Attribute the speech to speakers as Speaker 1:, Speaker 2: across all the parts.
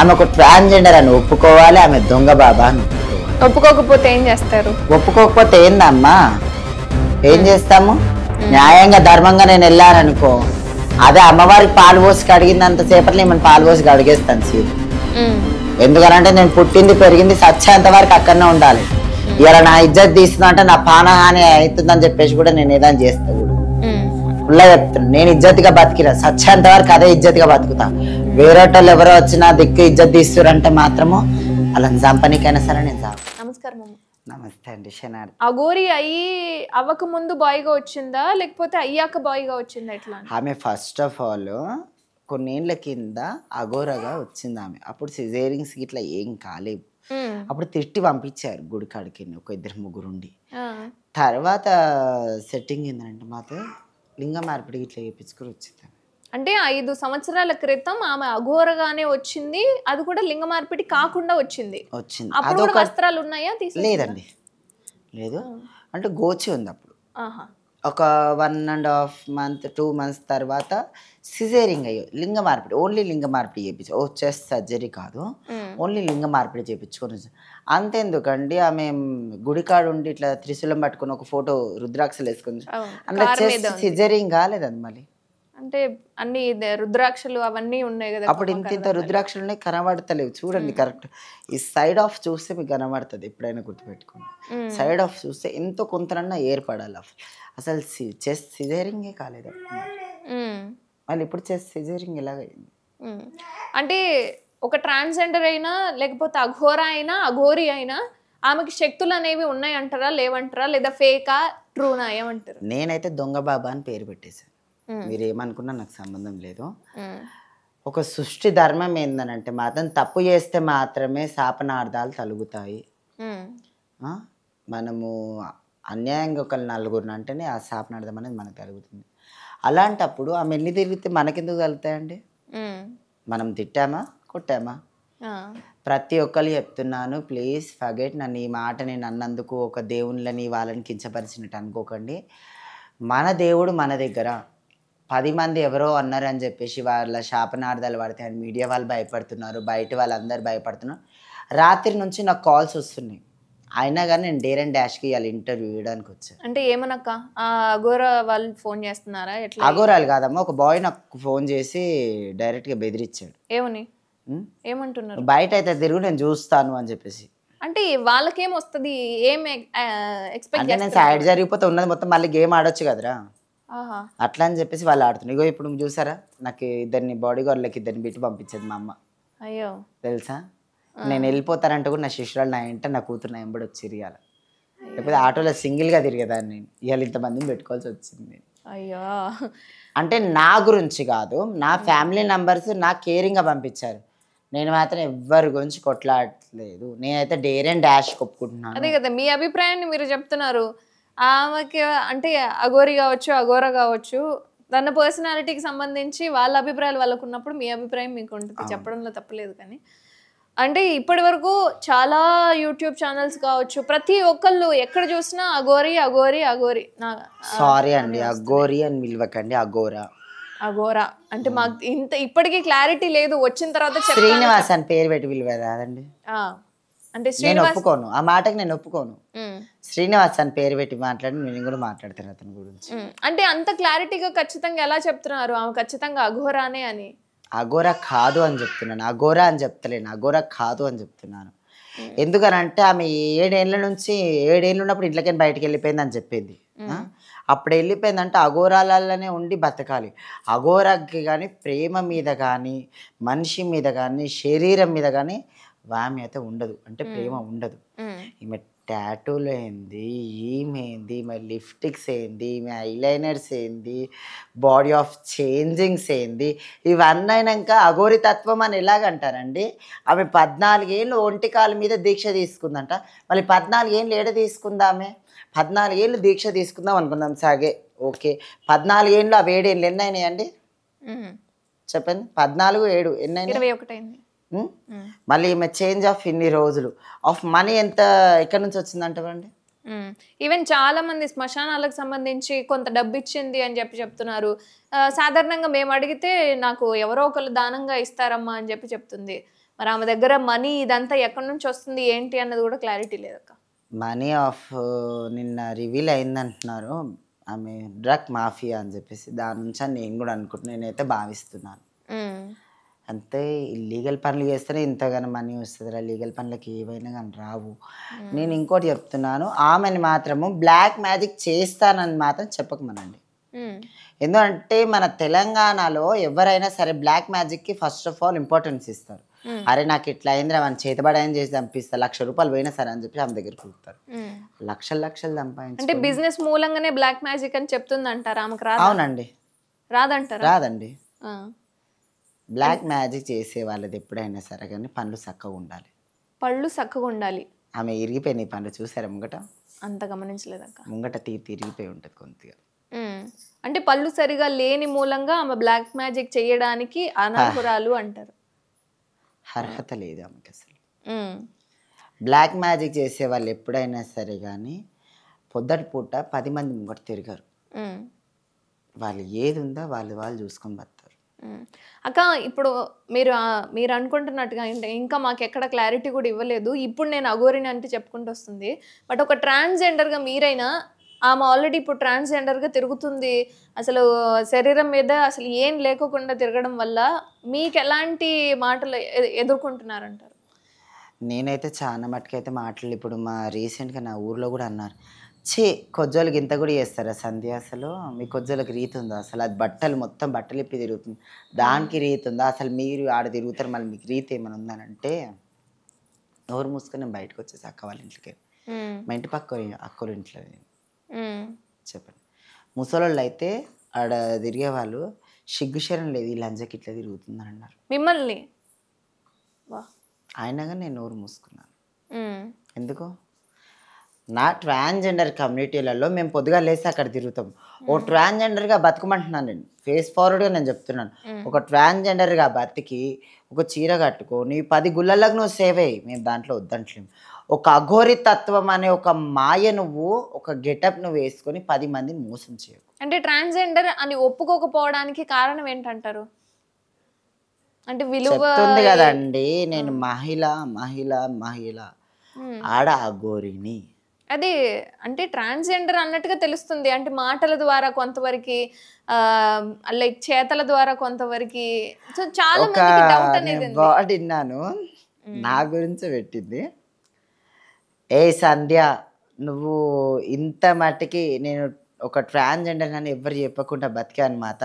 Speaker 1: ఆమె ఒక ట్రాన్స్జెండర్ అని ఒప్పుకోవాలి, ఆమె దొంగ బాబా అని
Speaker 2: ఒప్పుకోకపోతే ఏం చేస్తారు?
Speaker 1: ఒప్పుకోకపోతే ఏందమ్మా, ఏం చేస్తాము? న్యాయంగా ధర్మంగా నేను వెళ్ళాననుకో, అదే అమ్మవారికి పాలు పోసి కడిగినంత సేపట్లో ఏమైనా పాలు పోసి కడిగేస్తాను సీట్. ఎందుకనంటే నేను పుట్టింది పెరిగింది సచ్చేంత వరకు అక్కడనే ఉండాలి. ఇలా నా ఇజ్జత్ తీస్తున్నా అంటే నా పానహాని అవుతుందని చెప్పేసి కూడా నేను ఏదైనా చేస్తా కూడా ఫుల్లా చెప్తున్నా. నేను ఇజ్జత్గా బతికిరా, సచ్చేంత వరకు అదే ఇజ్జత్గా బతుకుతా. వేరే వాళ్ళు ఎవరో వచ్చినా దిక్కు ఇజ్జత్ తీస్తురంటే మాత్రము అలా చంపనీకైనా సరే నేను చావు.
Speaker 2: నమస్కారం.
Speaker 1: నమస్తే అండి. శనార్థి
Speaker 2: అఘోరి అవ్వక ముందు బాయ్గా వచ్చిందా లేకపోతే అయ్యాక బాయ్గా వచ్చిందా? ఎట్లా?
Speaker 1: ఆమె ఫస్ట్ ఆఫ్ ఆల్ కొన్నేళ్ల కింద అఘోరగా వచ్చింది ఆమె. అప్పుడు సిజేరింగ్స్ ఇట్లా ఏం కాలేవు. అప్పుడు తిట్టి పంపించారు గుడి కాడికి ఒక 2-3 ఉండి. తర్వాత సెట్టింగ్ ఏంటంటే మాత్రం లింగ మార్పిడి ఇట్లా చేయించుకుని వచ్చింది.
Speaker 2: అంటే 5 సంవత్సరాల క్రితం ఆమె అఘోరగానే వచ్చింది, అది కూడా లింగ మార్పిడి కాకుండా వచ్చింది. అప్పుడు వస్త్రాలు ఉన్నాయా?
Speaker 1: లేదండి, లేదు. అంటే గోచి ఉంది అప్పుడు. ఒక 1.5 month 2 months తర్వాత సిజేరింగ్ అయ్యో లింగ మార్పిడి, ఓన్లీ లింగ మార్పిడి చేయించు. చెస్ట్ సర్జరీ కాదు, ఓన్లీ లింగ మార్పిడి చేయించుకొని. అంతెందుకండి, ఆమె గుడికాడు ఉండి ఇట్లా త్రిశూలం పట్టుకుని ఒక ఫోటో రుద్రాక్షలు వేసుకుంది. అంటే చెస్ట్ సిజేరింగ్ కాలేదండి. మళ్ళీ
Speaker 2: అంటే అన్ని రుద్రాక్షలు అవన్నీ ఉన్నాయి కదా.
Speaker 1: అప్పుడు ఇంత రుద్రాక్షలు ఉన్నాయి, కనబడతలేవు. చూడండి కరెక్ట్, ఈ సైడ్ ఆఫ్ చూస్తే మీకు కనబడుతుంది. ఎప్పుడైనా గుర్తుపెట్టుకోండి, సైడ్ ఆఫ్ చూస్తే ఎంతో కొంతనన్నా ఏర్పడాలి. అసలు చెస్ట్ సిజేరింగే కాలేదు. మళ్ళీ ఇప్పుడు చెస్ట్ సిజేరింగ్ ఎలాగైంది?
Speaker 2: అంటే ఒక ట్రాన్స్జెండర్ అయినా లేకపోతే అఘోరా అయినా అఘోరి అయినా ఆమెకి శక్తులు అనేవి ఉన్నాయంటారా లేవంటారా, లేదా ఫేకా ట్రూనా ఏమంటారు?
Speaker 1: నేనైతే దొంగ బాబా అని పేరు పెట్టేశాను. మీరు ఏమనుకున్నా నాకు సంబంధం లేదు. ఒక సృష్టి ధర్మం ఏందనంటే మాత్రం తప్పు చేస్తే మాత్రమే శాపనార్థాలు తలుగుతాయి. మనము అన్యాయంగా ఒక 4 అంటేనే ఆ శాపనార్థం అనేది మనకు తలుగుతుంది. అలాంటప్పుడు ఆమె ఎన్ని తిరిగితే మనకెందుకు తగులుతాయండి? మనం తిట్టామా కొట్టామా? ప్రతి ఒక్కరు చెప్తున్నాను, ప్లీజ్ ఫర్గెట్. నన్ను ఈ మాట నేను అన్నందుకు ఒక దేవుళ్ళని వాళ్ళని కించపరిచినట్టు అనుకోకండి. మన దేవుడు మన దగ్గర. 10 మంది ఎవరో అన్నారని చెప్పేసి వాళ్ళ శాపనార్థాలు పడతాయని మీడియా వాళ్ళు భయపడుతున్నారు, బయట వాళ్ళందరూ భయపడుతున్నారు. రాత్రి నుంచి నాకు కాల్స్ వస్తున్నాయి. అయినా కానీ నేను డేర్ అండ్ డాష్కి ఇవాళ ఇంటర్వ్యూ ఇవ్వడానికి వచ్చాను.
Speaker 2: అంటే ఏమనక్క అఘోరా వాళ్ళు ఫోన్ చేస్తున్నారా? ఎట్లా?
Speaker 1: అఘోరాలు కాదమ్మా, ఒక బాయ్ నాకు ఫోన్ చేసి డైరెక్ట్గా బెదిరించాడు.
Speaker 2: ఏమని? ఏమంటున్నారు?
Speaker 1: బయట అయితే తిరుగు, నేను చూస్తాను అని చెప్పేసి.
Speaker 2: అంటే వాళ్ళకేం వస్తుంది? ఏం ఎక్స్పెక్ట్
Speaker 1: అంటే నేను సైడ్ జరిగిపోతే ఉన్నది మొత్తం మళ్ళీ గేమ్ ఆడొచ్చు కదరా, అట్లా అని చెప్పేసి వాళ్ళు ఆడుతున్నారు. ఇగో ఇప్పుడు చూసారా, నాకు 2 బాడీ గార్డ్లకి 2 బిట్టు పంపించేది మా అమ్మ.
Speaker 2: అయ్యో
Speaker 1: తెలుసా? నేను వెళ్ళిపోతానంటే కూడా నా శిష్యురాలు నా ఇంట నా కూతురు నా ఎంబడి వచ్చి తిరగాలి. లేకపోతే ఆటోలో సింగిల్గా తిరిగేదాన్ని నేను. ఇవాళ ఇంతమందిని పెట్టుకోవాల్సి వచ్చింది.
Speaker 2: అయ్యో, అంటే
Speaker 1: నా గురించి కాదు, నా ఫ్యామిలీ మెంబర్స్ నా కేరింగ్గా పంపించారు. నేను మాత్రం ఎవరి గురించి కొట్లాడలేదు. నేనైతే డేర్ అండ్ డాష్ ఒప్పుకుంటున్నాను.
Speaker 2: అదే కదా మీ అభిప్రాయాన్ని మీరు చెప్తున్నారు. ఆమెకి అంటే అఘోరి కావచ్చు అఘోర కావచ్చు, తన పర్సనాలిటీకి సంబంధించి వాళ్ళ అభిప్రాయాలు వాళ్ళకు ఉన్నప్పుడు మీ అభిప్రాయం మీకు ఉంటుంది, చెప్పడంలో తప్పలేదు. కానీ అంటే ఇప్పటి వరకు చాలా యూట్యూబ్ ఛానల్స్ కావచ్చు, ప్రతి ఒక్కళ్ళు ఎక్కడ చూసినా అఘోరి అఘోరి అఘోరి.
Speaker 1: సారీ అండి, అఘోరి అని పిలవకండి, అఘోరా.
Speaker 2: అఘోరా అంటే మాకు ఇంత ఇప్పటికీ క్లారిటీ లేదు. వచ్చిన తర్వాత
Speaker 1: శ్రీనివాస్ అని పేరు పెట్టి పిలవరాదండి.
Speaker 2: అంటే
Speaker 1: నేను ఒప్పుకోను, ఆ మాటకి నేను ఒప్పుకోను. శ్రీనివాస్ అని పేరు పెట్టి మాట్లాడి నేను కూడా మాట్లాడతాను అతని గురించి.
Speaker 2: అంటే అంత క్లారిటీగా ఖచ్చితంగా ఎలా చెప్తున్నారు ఆమె ఖచ్చితంగా అఘోరానే అని?
Speaker 1: అఘోరా కాదు అని చెప్తున్నాను, అఘోరా అని చెప్తలేను, అఘోరా కాదు అని చెప్తున్నాను. ఎందుకనంటే ఆమె 7 ఏళ్ళ నుంచి 7 ఏళ్ళు ఉన్నప్పుడు ఇంట్లోకి బయటకు వెళ్ళిపోయింది అని చెప్పింది. అప్పుడు వెళ్ళిపోయిందంటే అఘోరాలలోనే ఉండి బతకాలి. అఘోరాకి కానీ ప్రేమ మీద కానీ మనిషి మీద కానీ శరీరం మీద కానీ వామి అయితే ఉండదు, అంటే ప్రేమ ఉండదు. ఈమె టాటూలు ఏంది, ఈమెంది, ఈమె లిప్స్టిక్స్ ఏంది, ఈమె ఐలైనర్స్ ఏంది, బాడీ ఆఫ్ చేంజింగ్స్ ఏంది, ఇవన్నీ అయినాక అఘోరి తత్వం అని ఎలాగంటారండి? ఆమె 14 ఏళ్ళు ఒంటికాల మీద దీక్ష తీసుకుందంట. మళ్ళీ 14 ఏళ్ళు ఏడ తీసుకుందా? ఆమె 14 ఏళ్ళు దీక్ష తీసుకుందాం అనుకుందాం సాగే, ఓకే. 14 ఏళ్ళు ఆ 7 ఏళ్ళు ఎన్ని అయినాయండి చెప్పండి? 14 7 ఎన్ని అయినాయి?
Speaker 2: 21 అయింది.
Speaker 1: మళ్ళీ ఈమె చేంజ్ ఆఫ్ ఇన్ని రోజులు ఆఫ్ మనీ ఎంత ఎక్కడి నుంచి వచ్చిందంటారండి?
Speaker 2: ఈవెన్ చాలా మంది శ్మశానాలకు సంబంధించి కొంత డబ్బు ఇచ్చింది అని చెప్తున్నారు. సాధారణంగా మేము అడిగితే నాకు ఎవరో ఒకరు దానంగా ఇస్తారమ్మా అని చెప్తుంది. మరి ఆమె దగ్గర మనీ ఇదంతా ఎక్కడి నుంచి వస్తుంది ఏంటి అన్నది కూడా క్లారిటీ లేదక్క.
Speaker 1: మనీ ఆఫ్ నిన్న రివీల్ అయిందంటున్నారు ఆమె డ్రగ్ మాఫియా అని చెప్పేసి. దాని నుంచి అని నేను కూడా అనుకుంటున్నాను, నేనైతే భావిస్తున్నాను. అంతే, ఇల్లీగల్ పనులు చేస్తేనే ఇంతగానో మనీ వస్తుంది, లీగల్ పనులకి ఏవైనా కానీ రావు. నేను ఇంకోటి చెప్తున్నాను, ఆమెని మాత్రము బ్లాక్ మ్యాజిక్ చేస్తానని మాత్రం చెప్పకమనండి. ఎందుకంటే మన తెలంగాణలో ఎవరైనా సరే బ్లాక్ మ్యాజిక్కి ఫస్ట్ ఆఫ్ ఆల్ ఇంపార్టెన్స్ ఇస్తారు. అరే నాకు ఇట్లా అయిందిరా, మన చేతబడాయని చేసి చంపిస్తా, ₹1,00,000 పోయినా సరే అని చెప్పి ఆమె దగ్గర కూర్తారు. లక్షలు లక్షలు సంపాదించి.
Speaker 2: అంటే బిజినెస్ మూలంగానే బ్లాక్ మ్యాజిక్ అని చెప్తుంది అంటారా ఆమెకు? రాదా?
Speaker 1: అవునండి,
Speaker 2: రాదంటారా?
Speaker 1: రాదండి. బ్లాక్ మ్యాజిక్ చేసే వాళ్ళది ఎప్పుడైనా సరే కానీ పనులు చక్కగా ఉండాలి,
Speaker 2: పళ్ళు చక్కగా ఉండాలి.
Speaker 1: ఆమె ఇరిగిపోయినాయి పనులు చూసారా ముంగట?
Speaker 2: అంత గమనించలేదక్క.
Speaker 1: ముంగట తిరిగిపోయి ఉంటుంది కొద్దిగా.
Speaker 2: అంటే పళ్ళు సరిగా లేని మూలంగా ఆమె బ్లాక్ మ్యాజిక్ చేయడానికి అనర్హురాలు అంటారు.
Speaker 1: అర్హత లేదు ఆమెకి అసలు. బ్లాక్ మ్యాజిక్ చేసే వాళ్ళు ఎప్పుడైనా సరే కానీ పొద్దుటి పూట 10 మంది ముంగట తిరగరు. వాళ్ళు ఏది ఉందో వాళ్ళు చూసుకొని బతారు.
Speaker 2: అక్క ఇప్పుడు మీరు అనుకుంటున్నట్టుగా ఇంకా మాకు ఎక్కడ క్లారిటీ కూడా ఇవ్వలేదు. ఇప్పుడు నేను అఘోరిని అంటే చెప్పుకుంటూ వస్తుంది. బట్ ఒక ట్రాన్స్జెండర్గా మీరైనా, ఆమె ఆల్రెడీ ఇప్పుడు ట్రాన్స్జెండర్గా తిరుగుతుంది, అసలు శరీరం మీద అసలు ఏం లేకోకుండా తిరగడం వల్ల మీకు ఎలాంటి మాటలు ఎదుర్కొంటున్నారంటారు?
Speaker 1: నేనైతే చాలా మటుకైతే మాటలు ఇప్పుడు రీసెంట్గా నా ఊర్లో కూడా అన్నారు, కొజ్జోళ్ళకి ఇంత కూడా చేస్తారా సంధ్య, అసలు మీ కొజ్జోళ్ళకి రీతి ఉందా, అసలు అది బట్టలు మొత్తం బట్టలు ఇప్పి తిరుగుతుంది, దానికి రీతి ఉందా, అసలు మీరు ఆడ తిరుగుతారు మళ్ళీ మీకు రీతి ఏమైనా ఉందనంటే నోరు మూసుకొని నేను బయటకు వచ్చేసి అక్క వాళ్ళ ఇంట్లోకి, మా ఇంటి పక్క అక్కల ఇంట్లో చెప్పండి. ముసలోళ్ళు అయితే ఆడ తిరిగే వాళ్ళు సిగ్గుశరం లేదు, ఈ లంజకి ఇట్లా తిరుగుతుందని అన్నారు
Speaker 2: మిమ్మల్ని.
Speaker 1: అయినాగా నేను నోరు మూసుకున్నాను. ఎందుకు? నా ట్రాన్స్జెండర్ కమ్యూనిటీలలో మేము పొద్దుగా లేసి అక్కడ తిరుగుతాం. ఓ ట్రాన్స్జెండర్గా బతుకమంటున్నాను నేను, ఫేస్ ఫార్వర్డ్గా నేను చెప్తున్నాను. ఒక ట్రాన్స్జెండర్గా బతికి ఒక చీర కట్టుకొని 10 గుళ్ళలకు నువ్వు సేవ్ అయ్యి, మేము దాంట్లో వద్దంటలేము. ఒక అఘోరి తత్వం అనే ఒక మాయ నువ్వు, ఒక గెటప్ నువ్వు వేసుకొని 10 మందిని మోసం చేయవు.
Speaker 2: అంటే ట్రాన్స్జెండర్ అని ఒప్పుకోకపోవడానికి కారణం ఏంటంటారు? అంటే విలువ
Speaker 1: చెప్తుంది కదండి, నేను మహిళ మహిళ మహిళ ఆడ అఘోరిని.
Speaker 2: అది అంటే ట్రాన్స్జెండర్ అన్నట్టుగా తెలుస్తుంది. అంటే మాటల ద్వారా కొంతవరకు, లైక్ చేతల ద్వారా కొంతవరకు. సో చాలా మందికి డౌట్ అనేది ఉంది.
Speaker 1: విన్నాను, నా గురించి పెట్టింది, ఏ సంధ్య నువ్వు ఇంత మట్టికి నేను ఒక ట్రాన్స్జెండర్ అని ఎవరు చెప్పకుండా బతికా అనమాట,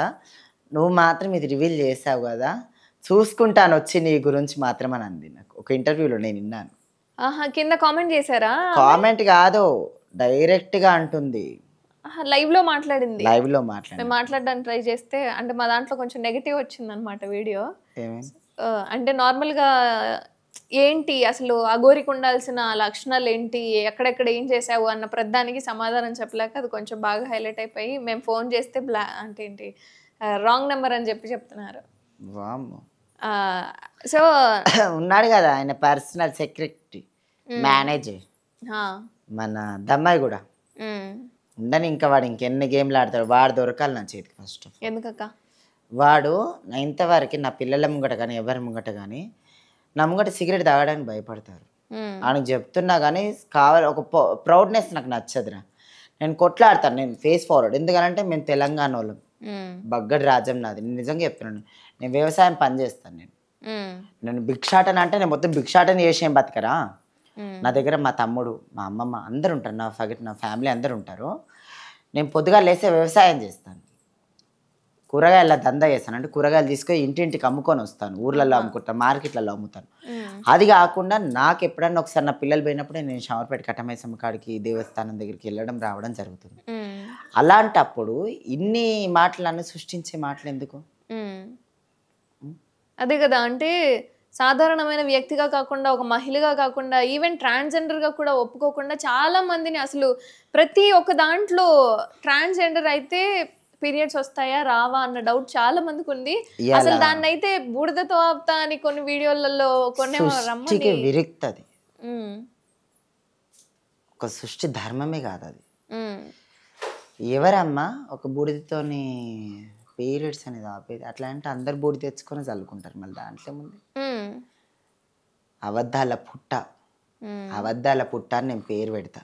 Speaker 1: నువ్వు మాత్రం ఇది రివీల్ చేసావు కదా, చూసుకుంటాను వచ్చి నీ గురించి మాత్రం అని అంది నాకు ఒక ఇంటర్వ్యూలో. నేను విన్నాను.
Speaker 2: కింద కామెంట్ చేశారా?
Speaker 1: కామెంట్ కాదు, డైరెక్ట్ గా అంటుంది.
Speaker 2: లైవ్ లో మాట్లాడింది.
Speaker 1: లైవ్ లో
Speaker 2: మాట్లాడడానికి ట్రై చేస్తే అంటే మా దాంట్లో కొంచెం నెగిటివ్ వచ్చింది అనమాట వీడియో. అంటే నార్మల్ గా ఏంటి అసలు అఘోరికి ఉండాల్సిన లక్షణాలు ఏంటి, ఎక్కడెక్కడ ఏం చేసావు అన్న ప్రధానికి సమాధానం చెప్పలేక అది కొంచెం బాగా హైలైట్ అయిపోయి మేము ఫోన్ చేస్తే అంటే ఏంటి రాంగ్ నెంబర్ అని చెప్తున్నారు. సో
Speaker 1: ఉన్నాడు కదా ఆయన పర్సనల్ సెక్రటరీ మేనేజర్ మన దమ్మాయి కూడా ఉండని, ఇంకా వాడు ఇంకెన్ని గేమ్లు ఆడతాడు, వాడు దొరకాలి నా చేతికి ఫస్ట్.
Speaker 2: ఎందుకక్క? వాడు
Speaker 1: ఇంతవరకు నా పిల్లల ముంగట కానీ ఎవరి ముంగట కానీ నా ముంగట సిగరెట్ తాగడానికి భయపడతారు. ఆయనకు చెప్తున్నా కానీ కావాలి, ఒక ప్రౌడ్నెస్ నాకు నచ్చదురా. నేను కొట్లాడతాను, నేను ఫేస్ ఫార్వర్డ్. ఎందుకనంటే మేము తెలంగాణ వాళ్ళం, బగ్గడి రాజ్యం నాది. నేను నిజంగా చెప్తున్నాను, నేను వ్యవసాయం పని చేస్తాను. నేను భిక్షాటన అంటే నేను మొత్తం భిక్షాటన చేసేం బతకరా. నా దగ్గర మా తమ్ముడు, మా అమ్మమ్మ అందరు ఉంటారు, నా ఫ్యామిలీ అందరు ఉంటారు. నేను పొద్దుగా లేసే వ్యవసాయం చేస్తాను, కూరగాయల దందా చేస్తాను. అంటే కూరగాయలు తీసుకొని ఇంటింటికి అమ్ముకొని వస్తాను, ఊర్లలో అమ్ముకుంటాను, మార్కెట్లలో అమ్ముతాను. అది కాకుండా నాకు ఎప్పుడన్నా ఒకసారి నా పిల్లలు పోయినప్పుడు నేను షవర్పేట కట్టమైసమ్మ కాడికి దేవస్థానం దగ్గరికి వెళ్ళడం రావడం జరుగుతుంది. అలాంటప్పుడు ఇన్ని మాటలన్నీ సృష్టించే మాటలు ఎందుకు?
Speaker 2: అదే కదా, అంటే సాధారణమైన వ్యక్తిగా కాకుండా, ఒక మహిళగా కాకుండా, ఈవెన్ ట్రాన్స్జెండర్గా కూడా ఒప్పుకోకుండా చాలా మందిని అసలు ప్రతి ఒక్క దాంట్లో ట్రాన్స్జెండర్ అయితే పీరియడ్స్ వస్తాయా రావా అన్న డౌట్ చాలా మందికి ఉంది. అసలు దాన్ని అయితే బూడిదతో ఆపుతా అని కొన్ని వీడియోలలో కొన్ని
Speaker 1: విరుక్తది. ఒక సృష్టి ధర్మమే కాదు అది. ఎవరమ్మా ఒక బూడిదతోని పీరియడ్స్ అనేది ఆపేది? అట్లా అంటే అందరు బూడి తెచ్చుకొని చల్లుకుంటారు, మళ్ళీ దాంట్లో ముందు అబద్ధాల పుట్ట. అబద్ధాల పుట్ట అని నేను పేరు పెడతా